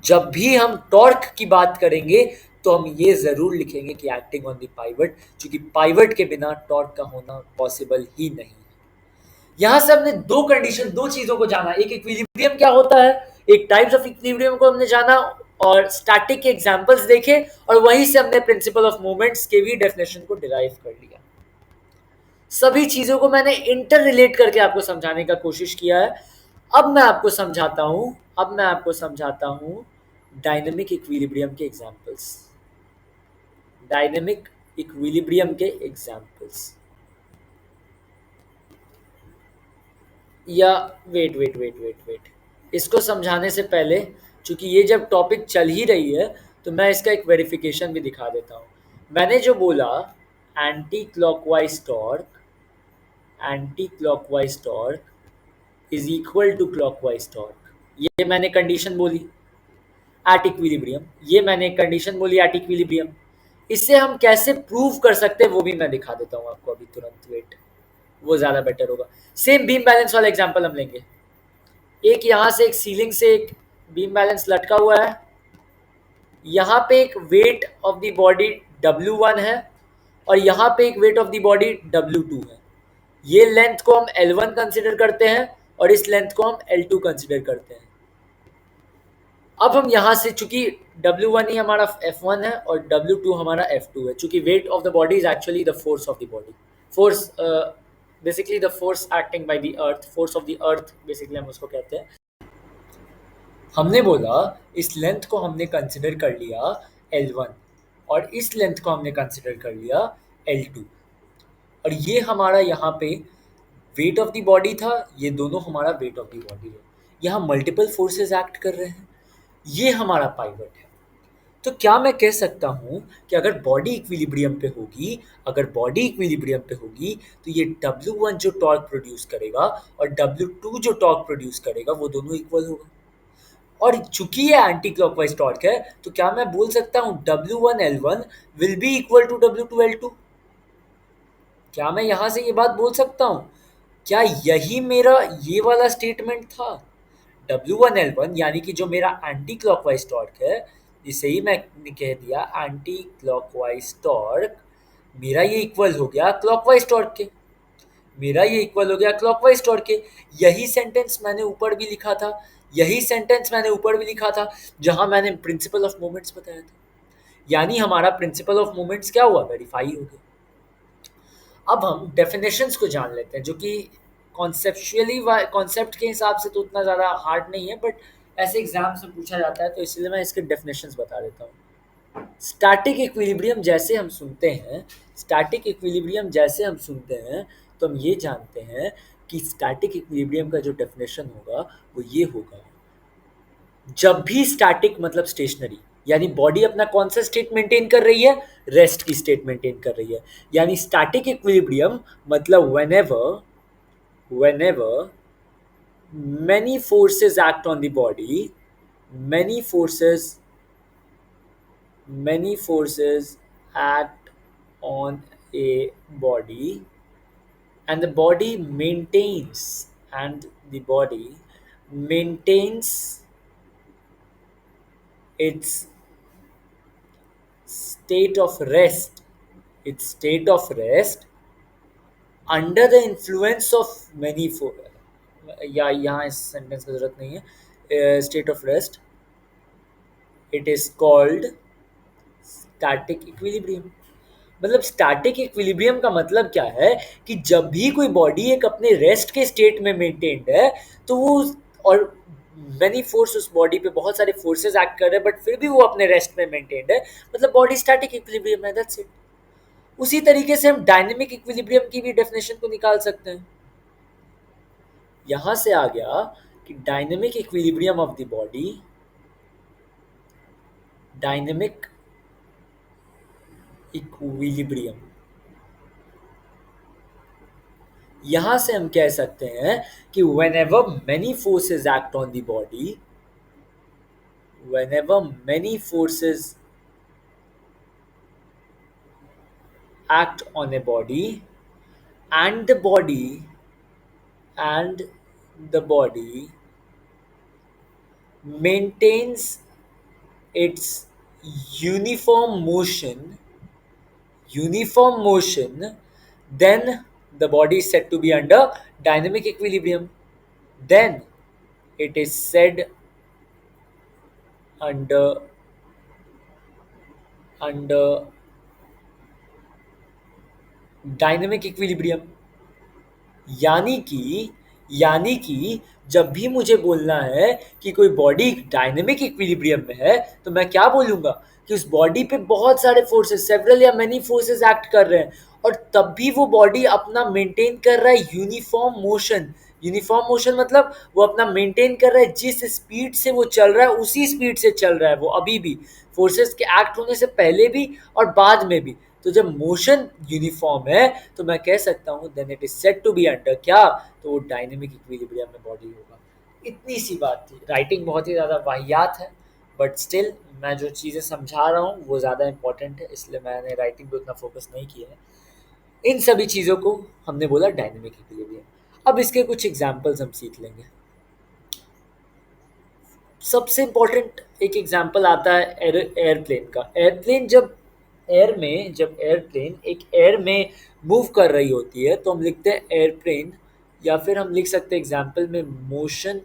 जब भी हम टॉर्क की बात करेंगे तो हम ये जरूर लिखेंगे कि एक्टिंग ऑन द पाइवट, क्योंकि पाइवट के बिना टॉर्क का होना पॉसिबल ही नहीं है। यहां से हमने दो चीजों को जाना, एक इक्विलिब्रियम क्या होता है, एक टाइप्स ऑफ इक्विलिब्रियम को हमने जाना और स्टैटिक के एग्जांपल्स देखे और वहीं से हमने प्रिंसिपल ऑफ मोमेंट्स के भी डेफिनेशन को डिराइव कर लिया। सभी चीजों को मैंने इंटर रिलेट करके आपको समझाने का कोशिश किया है। अब मैं आपको समझाता हूं डायनेमिक इक्विलिब्रियम के एग्जांपल्स, डायनेमिक इक्विलिब्रियम के एग्जांपल्स। या वेट, इसको समझाने से पहले, चूंकि ये जब टॉपिक चल ही रही है तो मैं इसका एक वेरिफिकेशन भी दिखा देता हूँ। मैंने जो बोला anti clockwise torque is equal to clockwise torque, ये मैंने कंडीशन बोली एट इक्विलिब्रियम, इससे हम कैसे प्रूव कर सकते हैं वो भी मैं दिखा देता हूँ आपको अभी तुरंत। वेट, वो ज्यादा बेटर होगा। सेम बीम बैलेंस वाला एग्जांपल हम लेंगे। एक यहां से एक सीलिंग से एक बीम बैलेंस लटका हुआ है, यहाँ पे एक weight of the body W1 है और यहाँ पे एक weight of the body W2 है। ये लेंथ को हम L1 कंसिडर करते हैं और इस लेंथ को हम L2 कंसिडर करते हैं। अब हम यहाँ से, चूंकि W1 ही हमारा F1 है और W2 हमारा F2 है, चूंकि weight of the body is actually the force of the body, force basically the force acting by the earth, force of the earth basically हम उसको कहते हैं। हमने बोला इस लेंथ को हमने कंसिडर कर लिया L1 और इस लेंथ को हमने कंसिडर कर लिया L2, और ये हमारा यहाँ पे वेट ऑफ द बॉडी था, ये दोनों हमारा वेट ऑफ द बॉडी है। यहाँ मल्टीपल फोर्सेस एक्ट कर रहे हैं, ये हमारा पाइवट है। तो क्या मैं कह सकता हूँ कि अगर बॉडी इक्विलिब्रियम पे होगी, अगर बॉडी इक्विलिब्रियम पे होगी तो ये W1 जो टॉर्क प्रोड्यूस करेगा और W2 जो टॉर्क प्रोड्यूस करेगा वो दोनों इक्वल होगा। और चूंकि ये एंटी क्लॉकवाइज टॉर्क है तो क्या मैं बोल सकता हूँ W1 L1 will be equal to W2 L2? क्या मैं यहाँ से ये बात बोल सकता हूँ? क्या यही मेरा ये वाला स्टेटमेंट था? W1L1 यानी कि जो मेरा एंटी क्लॉकवाइज टॉर्क है, इसे ही मैंने कह दिया एंटी क्लॉकवाइज टॉर्क, मेरा ये इक्वल हो गया क्लॉकवाइज टॉर्क के, मेरा ये इक्वल हो गया क्लॉकवाइज टॉर्क के। यही सेंटेंस मैंने ऊपर भी लिखा था, यही सेंटेंस मैंने ऊपर भी लिखा था जहां मैंने प्रिंसिपल ऑफ मोमेंट्स बताया था। यानी हमारा प्रिंसिपल ऑफ मोमेंट्स क्या हुआ? वेरीफाई हो गया। अब हम डेफिनेशंस को जान लेते हैं, जो कि कॉन्सेप्चुअली कॉन्सेप्ट के हिसाब से तो उतना ज़्यादा हार्ड नहीं है, बट ऐसे एग्जाम से पूछा जाता है तो इसलिए मैं इसके डेफिनेशंस बता देता हूँ। स्टैटिक इक्विलिब्रियम जैसे हम सुनते हैं, स्टैटिक इक्विलिब्रियम जैसे हम सुनते हैं तो हम ये जानते हैं कि स्टैटिक इक्विलिब्रियम का जो डेफिनेशन होगा वो ये होगा, जब भी स्टैटिक मतलब स्टेशनरी, यानी बॉडी अपना कौन सा स्टेट मेंटेन कर रही है? रेस्ट की स्टेट मेंटेन कर रही है। यानी स्टैटिक इक्विलिब्रियम मतलब whenever many forces act on the body, many forces act on a body, and the body maintains its state of rest, under the influence of many या यहाँ इस sentence की जरूरत नहीं है, state of rest, it is called static equilibrium. मतलब static equilibrium का मतलब क्या है कि जब भी कोई बॉडी एक अपने रेस्ट के स्टेट में मेंटेन्ड है तो वो, और मेनी फोर्स उस बॉडी पे, बहुत सारे फोर्सेस एक्ट कर रहे हैं बट फिर भी वो अपने रेस्ट में मेंटेन्ड है, मतलब बॉडी स्टैटिक इक्विलिब्रियम है, दैट्स इट। उसी तरीके से हम डायनेमिक इक्विलिब्रियम की भी डेफिनेशन को निकाल सकते हैं। यहां से आ गया कि dynamic equilibrium of the body, dynamic equilibrium, यहां से हम कह सकते हैं कि whenever many forces act on the body, whenever many forces act on a body, and the body maintains its uniform motion, then the body is said to be under dynamic equilibrium. Then it is said under dynamic equilibrium. यानी कि जब भी मुझे बोलना है कि कोई body dynamic equilibrium में है तो मैं क्या बोलूंगा कि उस बॉडी पे बहुत सारे फोर्सेस, सेवरल या मेनी फोर्सेस एक्ट कर रहे हैं, और तब भी वो बॉडी अपना मेंटेन कर रहा है यूनिफॉर्म मोशन। यूनिफॉर्म मोशन मतलब वो अपना मेंटेन कर रहा है, जिस स्पीड से वो चल रहा है उसी स्पीड से चल रहा है वो अभी भी, फोर्सेस के एक्ट होने से पहले भी और बाद में भी। तो जब मोशन यूनिफॉर्म है तो मैं कह सकता हूँ then it is said to be under क्या? तो वो डायनेमिक इक्विलिब्रियम में बॉडी होगा। इतनी सी बात थी। राइटिंग बहुत ही ज़्यादा वाहियात है, बट स्टिल मैं जो चीज़ें समझा रहा हूँ वो ज़्यादा इंपॉर्टेंट है, इसलिए मैंने राइटिंग पे उतना फोकस नहीं किया है। इन सभी चीज़ों को हमने बोला डायनेमिक इक्विलिब्रियम। अब इसके कुछ एग्जाम्पल्स हम सीख लेंगे। सबसे इम्पोर्टेंट एक एग्जाम्पल आता है एयरप्लेन का। जब एयरप्लेन एक एयर में मूव कर रही होती है तो हम लिखते हैं एयरप्लेन, या फिर हम लिख सकते हैं एग्जाम्पल में मोशन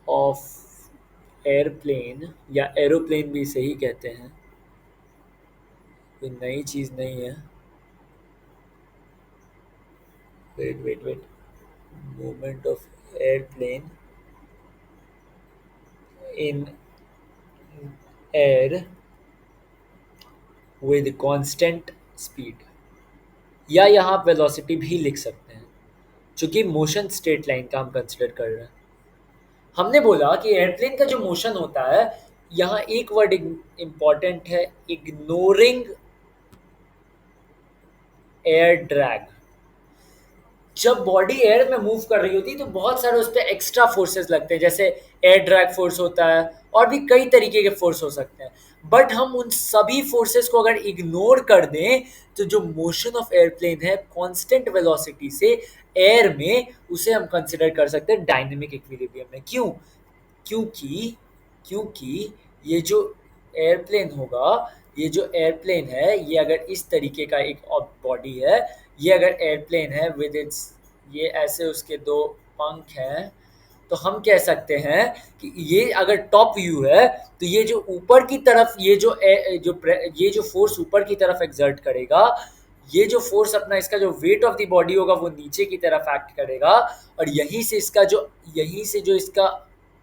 ऑफ एयरप्लेन या एरोप्लेन भी सही कहते हैं, कोई नई चीज़ नहीं है। Wait wait wait, movement of airplane in air with constant speed, या यहाँ आप वेलोसिटी भी लिख सकते हैं, चूंकि मोशन स्ट्रेट लाइन का हम कंसिडर कर रहे हैं। हमने बोला कि एयरप्लेन का जो मोशन होता है, यहाँ एक वर्ड इंपॉर्टेंट है, इग्नोरिंग एयर ड्रैग। जब बॉडी एयर में मूव कर रही होती है तो बहुत सारे उस पर एक्स्ट्रा फोर्सेस लगते हैं, जैसे एयर ड्रैग फोर्स होता है और भी कई तरीके के फोर्स हो सकते हैं। बट हम उन सभी फोर्सेस को अगर इग्नोर कर दें तो जो मोशन ऑफ एयरप्लेन है कांस्टेंट वेलोसिटी से एयर में, उसे हम कंसिडर कर सकते हैं डायनेमिक इक्विलिब्रियम में। क्यों? क्योंकि क्योंकि ये जो एयरप्लेन होगा, ये जो एयरप्लेन है, ये अगर इस तरीके का एक बॉडी है, ये अगर एयरप्लेन है विद इट्स, ये ऐसे उसके दो पंख हैं, तो हम कह सकते हैं कि ये अगर टॉप व्यू है तो ये जो ऊपर की तरफ, ये जो फोर्स ऊपर की तरफ एक्सर्ट करेगा, ये जो फोर्स अपना इसका जो वेट ऑफ द बॉडी होगा वो नीचे की तरफ एक्ट करेगा, और यहीं से जो इसका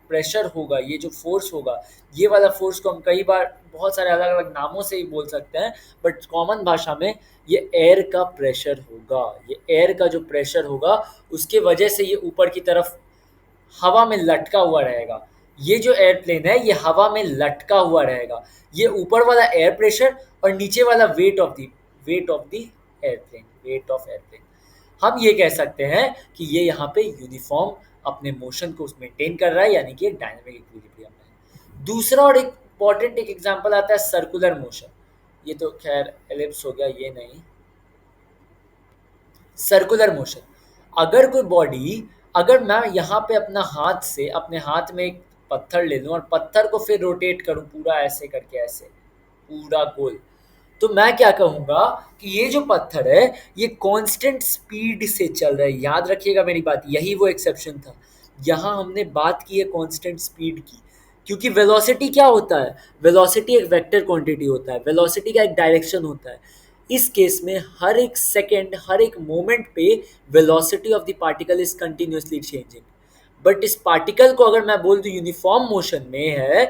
प्रेशर होगा, ये जो फोर्स होगा, ये वाला फोर्स को हम कई बार बहुत सारे अलग अलग नामों से ही बोल सकते हैं, बट कॉमन भाषा में ये एयर का प्रेशर होगा। ये एयर का जो प्रेशर होगा उसके वजह से ये ऊपर की तरफ हवा में लटका हुआ रहेगा। ये जो एयरप्लेन है ये हवा में लटका हुआ रहेगा। ये ऊपर वाला एयर प्रेशर और नीचे वाला weight of the airplane, weight of airplane. हम ये कह सकते हैं कि ये यहाँ पे यूनिफॉर्म अपने मोशन को मेंटेन कर रहा है, यानी कि डायनामिक इक्विलिब्रियम में। दूसरा और एक इम्पॉर्टेंट एक एग्जांपल आता है सर्कुलर मोशन। ये तो खैर एलिप्स हो गया, ये नहीं। सर्कुलर मोशन, अगर कोई बॉडी, अगर मैं यहाँ पे अपने हाथ में एक पत्थर ले लूँ और पत्थर को फिर रोटेट करूँ पूरा ऐसे करके, ऐसे पूरा गोल, तो मैं क्या कहूँगा कि ये जो पत्थर है ये कांस्टेंट स्पीड से चल रहा है। याद रखिएगा मेरी बात, यही वो एक्सेप्शन था। यहाँ हमने बात की है कांस्टेंट स्पीड की, क्योंकि वेलोसिटी क्या होता है? वेलोसिटी एक वेक्टर क्वांटिटी होता है, वेलोसिटी का एक डायरेक्शन होता है। इस केस में हर एक सेकेंड, हर एक मोमेंट पे velocity of the particle is continuously changing. But इस पार्टिकल को अगर मैं बोल दूं यूनिफॉर्म मोशन में है,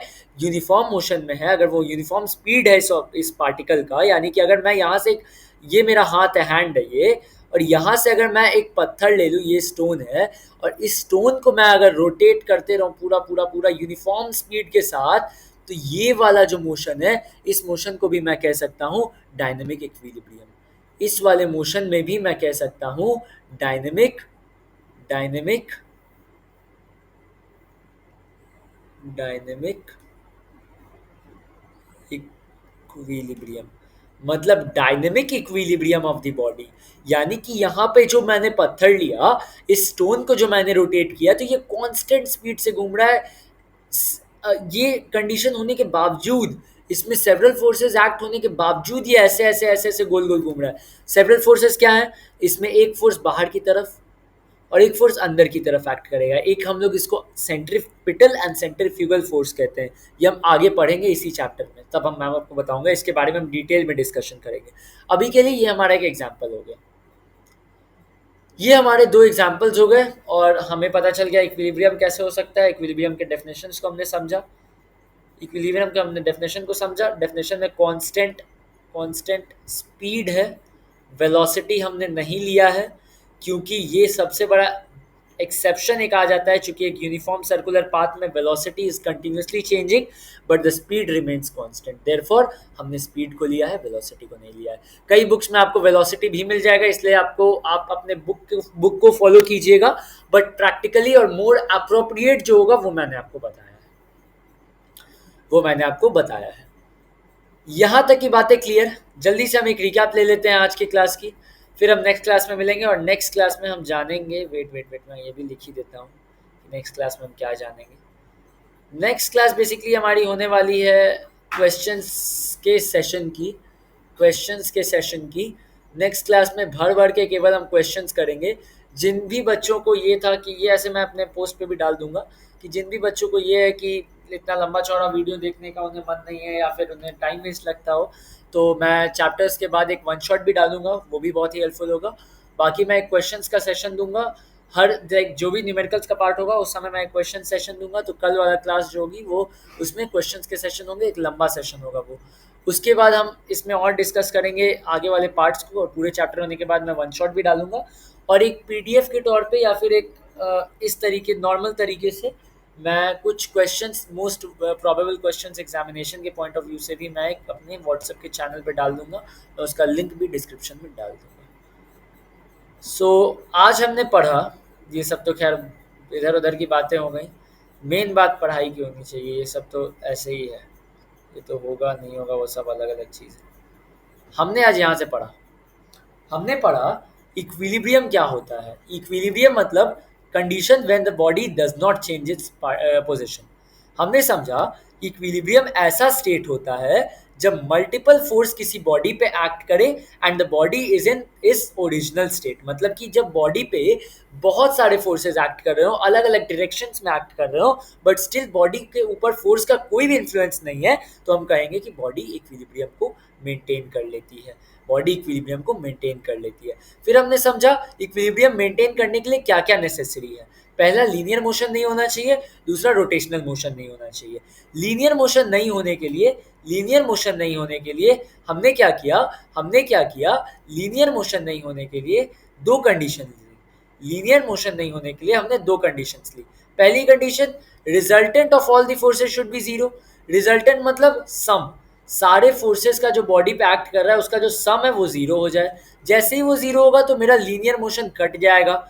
अगर वो यूनिफॉर्म स्पीड है इस पार्टिकल का, यानी कि अगर मैं यहाँ से ये मेरा हाथ है, हैंड है ये, और यहाँ से अगर मैं एक पत्थर ले लूँ, ये स्टोन है, और इस स्टोन को मैं अगर रोटेट करते रहूँ पूरा पूरा पूरा यूनिफॉर्म स्पीड के साथ, तो ये वाला जो मोशन है, इस मोशन को भी मैं कह सकता हूँ डायनेमिक इक्विलिब्रियम। इस वाले मोशन में भी मैं कह सकता हूँ डायनेमिक डायनेमिक डायनेमिक इक्विलिब्रियम, मतलब dynamic equilibrium of the body. यानी कि यहाँ पे जो मैंने पत्थर लिया, इस स्टोन को जो मैंने रोटेट किया, तो ये कांस्टेंट स्पीड से घूम रहा है। ये कंडीशन होने के बावजूद, इसमें सेवरल फोर्सेस एक्ट होने के बावजूद ये ऐसे ऐसे ऐसे ऐसे गोल गोल घूम रहा है। सेवरल फोर्सेस क्या है? इसमें एक फोर्स बाहर की तरफ और एक फोर्स अंदर की तरफ एक्ट करेगा। एक हम लोग इसको सेंट्रीपिटल एंड सेंट्रीफ्यूगल फोर्स कहते हैं। ये हम आगे पढ़ेंगे इसी चैप्टर में, तब मैं आपको बताऊंगा, इसके बारे में हम डिटेल में डिस्कशन करेंगे। अभी के लिए ये हमारा एक एग्जाम्पल हो गया। ये हमारे दो एग्जाम्पल्स हो गए और हमें पता चल गया इक्विलिब्रियम कैसे हो सकता है। इक्विलिब्रियम के डेफिनेशंस को हमने समझा, इक्विलिब्रियम के हमने डेफिनेशन को समझा। डेफिनेशन में कांस्टेंट स्पीड है, वेलोसिटी हमने नहीं लिया है, क्योंकि ये सबसे बड़ा एक्सेप्शन एक आ जाता है, चूंकि एक यूनिफॉर्म सर्कुलर पाथ में velocity is continuously changing but the speed remains constant. Therefore हमने स्पीड को लिया है, वेलोसिटी को नहीं लिया है। कई बुक्स में आपको वेलोसिटी भी मिल जाएगा, इसलिए आप अपने बुक को फॉलो कीजिएगा, बट प्रैक्टिकली और मोर अप्रोप्रिएट जो होगा वो मैंने आपको बताया है। यहाँ तक की बातें क्लियर। जल्दी से हम एक रिकैप ले लेते हैं आज की क्लास की, फिर हम नेक्स्ट क्लास में मिलेंगे और नेक्स्ट क्लास में हम जानेंगे, वेट मैं ये भी लिख ही देता हूँ कि नेक्स्ट क्लास में हम क्या जानेंगे। नेक्स्ट क्लास बेसिकली हमारी होने वाली है क्वेश्चंस के सेशन की। नेक्स्ट क्लास में भर भर के केवल हम क्वेश्चंस करेंगे। जिन भी बच्चों को ये था कि ये, ऐसे मैं अपने पोस्ट पे भी डाल दूंगा, कि जिन भी बच्चों को ये है कि इतना लंबा चौड़ा वीडियो देखने का उन्हें मन नहीं है या फिर उन्हें टाइम वेस्ट लगता हो, तो मैं चैप्टर्स के बाद एक वन शॉट भी डालूंगा, वो भी बहुत ही हेल्पफुल होगा। बाकी मैं एक क्वेश्चंस का सेशन दूंगा हर जो भी न्यूमेरिकल्स का पार्ट होगा उस समय मैं एक क्वेश्चन सेशन दूंगा। तो कल वाला क्लास जो होगी वो उसमें क्वेश्चंस के सेशन होंगे, एक लंबा सेशन होगा वो। उसके बाद हम इसमें और डिस्कस करेंगे आगे वाले पार्ट्स को, और पूरे चैप्टर होने के बाद मैं वन शॉट भी डालूंगा। और एक पीडीएफ के तौर पे या फिर एक इस तरीके नॉर्मल तरीके से मैं कुछ questions, most probable questions examination के पॉइंट ऑफ व्यू से भी मैं एक अपने व्हाट्सएप के चैनल पे डाल दूंगा, और उसका लिंक भी डिस्क्रिप्शन में डाल दूंगा। सो आज हमने पढ़ा, ये सब तो खैर इधर उधर की बातें हो गई, मेन बात पढ़ाई की होनी चाहिए, ये सब तो ऐसे ही है, ये तो होगा नहीं होगा वो सब अलग अलग चीज़ है। हमने आज यहाँ से पढ़ा, हमने पढ़ा इक्विलिब्रियम क्या होता है। इक्विलिब्रियम मतलब condition when the body does not change its position. हमने समझा इक्विलिब्रियम ऐसा स्टेट होता है जब मल्टीपल फोर्स किसी बॉडी पे एक्ट करे and the body is in इस ओरिजिनल स्टेट, मतलब कि जब बॉडी पे बहुत सारे फोर्सेस एक्ट कर रहे हो, अलग अलग डायरेक्शंस में एक्ट कर रहे हो, बट स्टिल बॉडी के ऊपर फोर्स का कोई भी इन्फ्लुएंस नहीं है, तो हम कहेंगे कि बॉडी इक्विलिब्रियम को मेंटेन कर लेती है, बॉडी इक्विलिब्रियम को मेंटेन कर लेती है। फिर हमने समझा इक्विलिब्रियम मेंटेन करने के लिए क्या क्या नेसेसरी है। पहला, लीनियर मोशन नहीं होना चाहिए, दूसरा रोटेशनल मोशन नहीं होना चाहिए। लीनियर मोशन नहीं होने के लिए, लीनियर मोशन नहीं होने के लिए हमने क्या किया, हमने क्या किया, लीनियर मोशन नहीं होने के लिए दो कंडीशन ली। लीनियर मोशन नहीं होने के लिए हमने दो कंडीशंस ली। पहली condition, resultant of all the forces should be zero. Resultant मतलब सम, सारे फोर्सेस का जो बॉडी पे एक्ट कर रहा है उसका जो सम है वो जीरो हो जाए। जैसे ही वो जीरो होगा तो मेरा लीनियर मोशन कट जाएगा,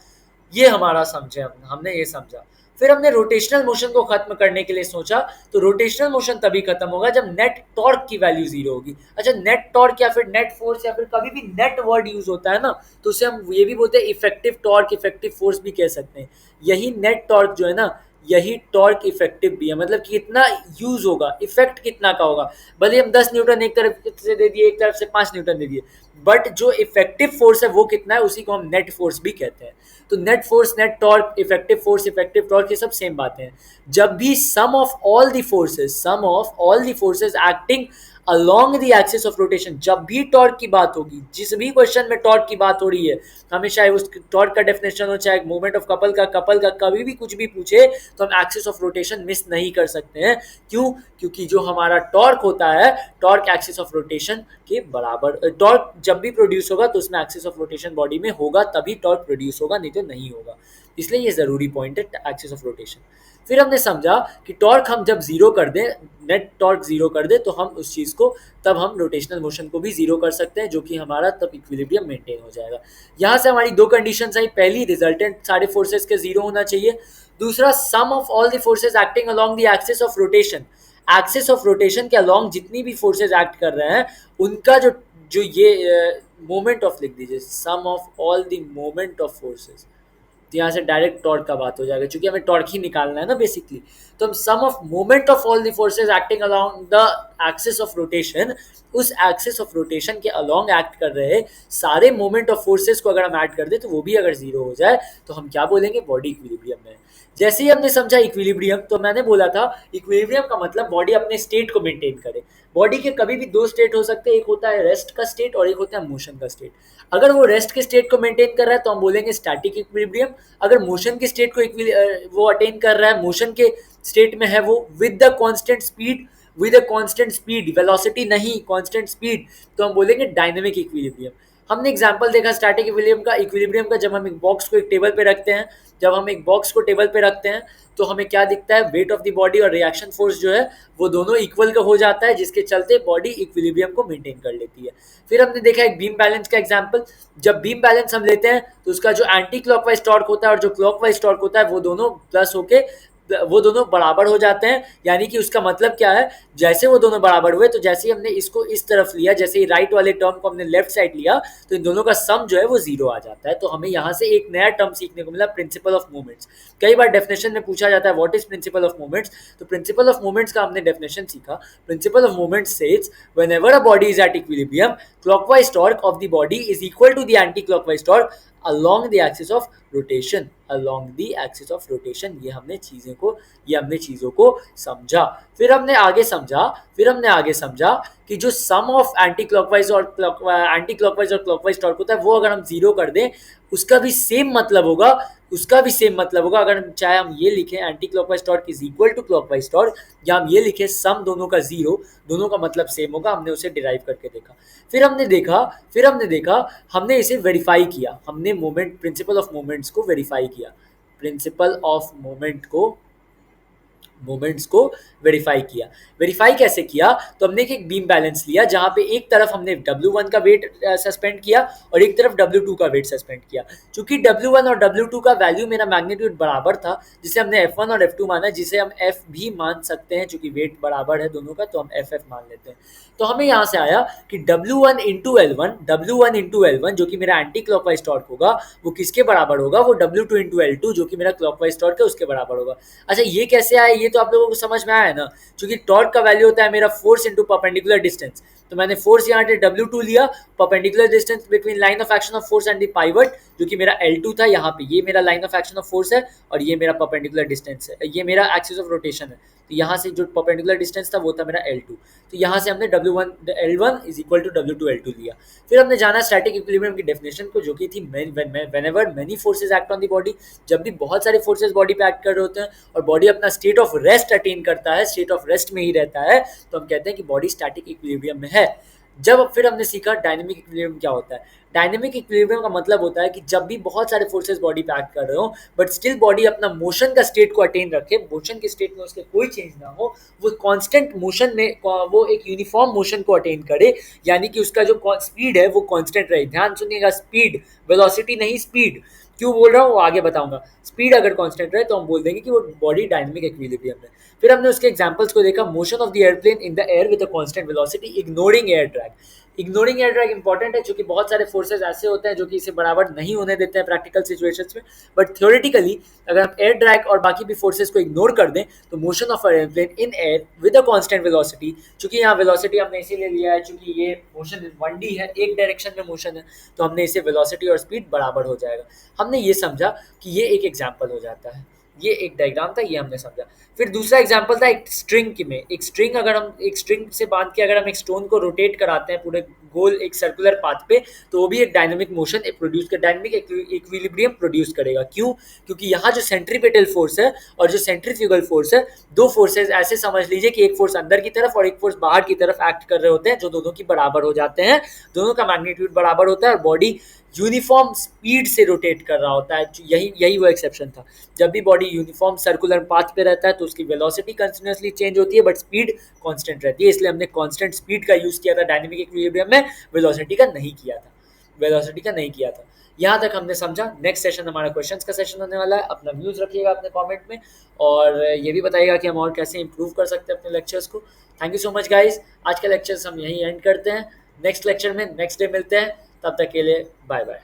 ये हमारा समझे हमने ये समझा। फिर हमने रोटेशनल मोशन को खत्म करने के लिए सोचा, तो रोटेशनल मोशन तभी खत्म होगा जब नेट टॉर्क की वैल्यू जीरो होगी। अच्छा, नेट टॉर्क या फिर नेट फोर्स या फिर कभी भी नेट वर्ड यूज होता है ना, तो उसे हम ये भी बोलते हैं इफेक्टिव टॉर्क, इफेक्टिव फोर्स भी कह सकते हैं। यही नेट टॉर्क जो है ना, यही टॉर्क इफेक्टिव भी है, मतलब कि कितना यूज होगा, इफेक्ट कितना का होगा। भले हम 10 न्यूटन एक तरफ से दे दिए, एक तरफ से 5 न्यूटन दे दिए, बट जो इफेक्टिव फोर्स है वो कितना है, उसी को हम नेट फोर्स भी कहते हैं। तो net force, net torque, effective force, effective torque, ये सब सेम बातें हैं। जब भी sum of all the forces, sum of all the forces acting along the axis of rotation, जब भी टॉर्क की बात होगी, जिस भी क्वेश्चन में टॉर्क की बात हो रही है, हमेशा उस टॉर्क का डेफिनेशन हो, चाहे मोमेंट ऑफ कपल का कभी भी कुछ भी पूछे, तो हम एक्सिस ऑफ रोटेशन मिस नहीं कर सकते हैं। क्यों? क्योंकि जो हमारा टॉर्क होता है, टॉर्क एक्सिस ऑफ रोटेशन के बराबर, टॉर्क जब भी प्रोड्यूस होगा तो उसमें एक्सिस ऑफ रोटेशन बॉडी में होगा, तभी टॉर्क प्रोड्यूस होगा, नहीं तो नहीं होगा। इसलिए ये जरूरी पॉइंट है एक्सिस ऑफ रोटेशन। फिर हमने समझा कि टॉर्क हम जब जीरो कर दें, नेट टॉर्क जीरो कर दे, तो हम उस चीज़ को, तब हम रोटेशनल मोशन को भी जीरो कर सकते हैं, जो कि हमारा तब इक्विलिब्रियम मेंटेन हो जाएगा। यहाँ से हमारी दो कंडीशंस आई, पहली रिजल्टेंट सारे फोर्सेस के जीरो होना चाहिए, दूसरा sum of all the forces acting along the axis of rotation. Axis of rotation के अलोंग जितनी भी फोर्सेस एक्ट कर रहे हैं उनका जो जो ये मोमेंट ऑफ लिख दीजिए, sum of all the moment of forces. तो यहाँ से डायरेक्ट टॉर्क का बात हो जाएगा, क्योंकि हमें टॉर्क ही निकालना है ना बेसिकली। तो हम sum of moment of all the forces acting along the axis of rotation, उस एक्सिस ऑफ रोटेशन के अलोंग एक्ट कर रहे सारे मोमेंट ऑफ फोर्सेस को अगर हम ऐड कर दे, तो वो भी अगर जीरो हो जाए, तो हम क्या बोलेंगे, बॉडी इक्विलिब्रियम में है। जैसे ही हमने समझा इक्विलिब्रियम, तो मैंने बोला था इक्विलिब्रियम का मतलब बॉडी अपने स्टेट को मेंटेन करे। बॉडी के कभी भी दो स्टेट हो सकते हैं, एक होता है रेस्ट का स्टेट और एक होता है मोशन का स्टेट। अगर वो रेस्ट के स्टेट को मेंटेन कर रहा है तो हम बोलेंगे स्टैटिक इक्विलिब्रियम। अगर मोशन के स्टेट को वो अटेन कर रहा है, मोशन के स्टेट में है वो, with the constant speed, with a constant speed, velocity नहीं, कांस्टेंट स्पीड, तो हम बोलेंगे डायनेमिक इक्विलिब्रियम। हमने एग्जांपल देखा स्टैटिक इक्विलिब्रियम का, जब हम एक बॉक्स को एक टेबल पे रखते हैं, जब हम एक बॉक्स को टेबल पे रखते हैं तो हमें क्या दिखता है, वेट ऑफ द बॉडी और रिएक्शन फोर्स जो है वो दोनों इक्वल का हो जाता है, जिसके चलते बॉडी इक्विलिब्रियम को मेंटेन कर लेती है। फिर हमने देखा एक बीम बैलेंस का एग्जांपल, जब बीम बैलेंस हम लेते हैं तो उसका जो एंटी क्लॉकवाइज टॉर्क होता है और जो क्लॉकवाइज टॉर्क होता है, वो दोनों प्लस होके वो दोनों बराबर हो जाते हैं। यानी कि उसका मतलब क्या है, जैसे वो दोनों बराबर हुए, तो जैसे ही हमने इसको इस तरफ लिया, जैसे ही राइट वाले टर्म को हमने लेफ्ट साइड लिया, तो इन दोनों का सम जो है वो जीरो आ जाता है। तो हमें यहाँ से एक नया टर्म सीखने को मिला, प्रिंसिपल ऑफ मोमेंट्स। कई बार डेफिनेशन में पूछा जाता है what is principle of moments, तो प्रिंसिपल ऑफ मोमेंट्स का हमने डेफिनेशन सीखा। Principle of moments says whenever a body is at equilibrium, clockwise torque of the body is equal to the anti clockwise torque along the axis of rotation। along the axis of rotation। ये हमने चीज़ों को समझा। फिर हमने आगे समझा कि जो सम ऑफ एंटी क्लॉकवाइज और क्लॉकवाइज टॉर्क होता है वो अगर हम जीरो कर दें उसका भी सेम मतलब होगा। अगर हम चाहे हम ये लिखें anti clockwise torque is equal to clockwise torque, या हम ये लिखें सम दोनों का जीरो, दोनों का मतलब सेम होगा। हमने उसे डिराइव करके देखा। फिर हमने देखा हमने इसे वेरीफाई किया। हमने मोमेंट प्रिंसिपल ऑफ मोमेंट्स को वेरीफाई किया। प्रिंसिपल ऑफ मोमेंट्स को वेरीफाई कैसे किया? तो हमने एक बीम बैलेंस लिया जहां पे एक तरफ हमने W1 का वेट सस्पेंड किया और एक तरफ W2 का वेट सस्पेंड किया। चूंकि W1 और W2 का वैल्यू मेरा मैग्नीट्यूड बराबर था, जिसे हमने F1 और F2 माना, जिसे हम F भी मान सकते हैं चूंकि वेट बराबर है दोनों का, तो हम FF मान लेते हैं। तो हमें यहाँ से आया कि W1 इंटू L1 जो कि मेरा एंटी क्लॉकवाइज टॉर्क होगा वो किसके बराबर होगा? वो W2 इंटू L2 जो कि मेरा क्लॉकवाइज टॉर्क है उसके बराबर होगा। अच्छा, ये कैसे आया? ये तो आप लोगों को समझ में आया ना, क्योंकि टॉर्क का वैल्यू होता है मेरा फोर्स इंटू परपेंडिकुलर डिस्टेंस। तो मैंने फोर्स यहाँ पे W2 लिया, perpendicular distance between line of action of force and the pivot जो कि मेरा L2 था। यहाँ पे ये मेरा line of action of force है और ये मेरा परपेंडिकुलर डिस्टेंस है, ये मेरा एक्सिस ऑफ रोटेशन है। तो यहाँ से जो परपेंडिकुलर डिस्टेंस था वो था मेरा L2। तो यहाँ से हमने L1 is equal to W2 L2 लिया। फिर हमने जाना स्टैटिक इक्विलिब्रियम की डेफिनेशन को, जो कि थी whenever many forces act on the body. जब भी बहुत सारे फोर्सेज बॉडी पे एक्ट कर रहे होते हैं और बॉडी अपना स्टेट ऑफ रेस्ट अटेन करता है, स्टेट ऑफ रेस्ट में ही रहता है, तो हम कहते हैं कि बॉडी स्टैटिक इक्विलिब्रियम में है। फिर हमने सीखा डायनेमिक इक्विलिब्रियम क्या होता है। डायनेमिक इक्विलिब्रियम का मतलब होता है कि जब भी बहुत सारे फोर्सेस बॉडी पे एक्ट कर रहे हो बट स्टिल बॉडी अपना मोशन का स्टेट को अटेन रखे, मोशन के स्टेट में उसके कोई चेंज ना हो, वो कांस्टेंट मोशन में, वो एक यूनिफॉर्म मोशन को अटेन करे, यानी कि उसका जो स्पीड है वो कांस्टेंट रहे। ध्यान सुनिएगा, स्पीड, वेलोसिटी नहीं, स्पीड। क्यों बोल रहा हूँ वो आगे बताऊंगा। स्पीड अगर कांस्टेंट रहे तो हम बोल देंगे कि वो बॉडी डायनेमिक इक्विलिब्रियम है। फिर हमने उसके एग्जांपल्स को देखा। Motion of the airplane in the air with a constant velocity, ignoring air drag. Ignoring air drag important है क्योंकि बहुत सारे फोर्सेज ऐसे होते हैं जो कि इसे बराबर नहीं होने देते हैं प्रैक्टिकल सिचुएशंस में। बट थ्योरेटिकली अगर हम एयर ड्रैग और बाकी भी फोर्सेज को इग्नोर कर दें तो motion of airplane in air with a constant velocity, चूंकि यहाँ वेलोसिटी हमने इसीलिए लिया है चूंकि ये मोशन 1D है, एक डायरेक्शन में मोशन है, तो हमने इसे वेलोसिटी और स्पीड बराबर हो जाएगा। हमने ये समझा कि ये एक एग्जाम्पल हो जाता है, ये एक डायग्राम था, ये हमने समझा। फिर दूसरा एग्जांपल था एक स्ट्रिंग में। एक स्ट्रिंग से बांध के अगर हम एक स्टोन को रोटेट कराते हैं पूरे गोल एक सर्कुलर पाथ पे, तो वो भी एक dynamic motion dynamic equilibrium produce करेगा। क्यों? क्योंकि यहाँ जो सेंट्रीपिटल फोर्स है और जो सेंट्रीफ्यूगल फोर्स है, दो फोर्सेज ऐसे समझ लीजिए कि एक फोर्स अंदर की तरफ और एक फोर्स बाहर की तरफ एक्ट कर रहे होते हैं, जो दोनों की बराबर हो जाते हैं, दोनों का मैग्नीट्यूड बराबर होता है और बॉडी यूनिफॉर्म स्पीड से रोटेट कर रहा होता है। यही वो एक्सेप्शन था। जब भी बॉडी यूनिफॉर्म सर्कुलर पाथ पे रहता है तो उसकी वेलोसिटी कंटिन्यूअसली चेंज होती है बट स्पीड कांस्टेंट रहती है, इसलिए हमने कांस्टेंट स्पीड का यूज किया था डायनेमिक इक्विलिब्रियम में, वेलोसिटी का नहीं किया था। यहाँ तक हमने समझा। नेक्स्ट सेशन हमारा क्वेश्चंस का सेशन होने वाला है। अपना व्यूज रखिएगा अपने कमेंट में और ये भी बताइएगा कि हम और कैसे इंप्रूव कर सकते हैं अपने लेक्चर्स को। Thank you so much guys. आज के लेक्चर्स हम यहीं एंड करते हैं। नेक्स्ट लेक्चर में नेक्स्ट डे मिलते हैं, तब तक के लिए बाय बाय।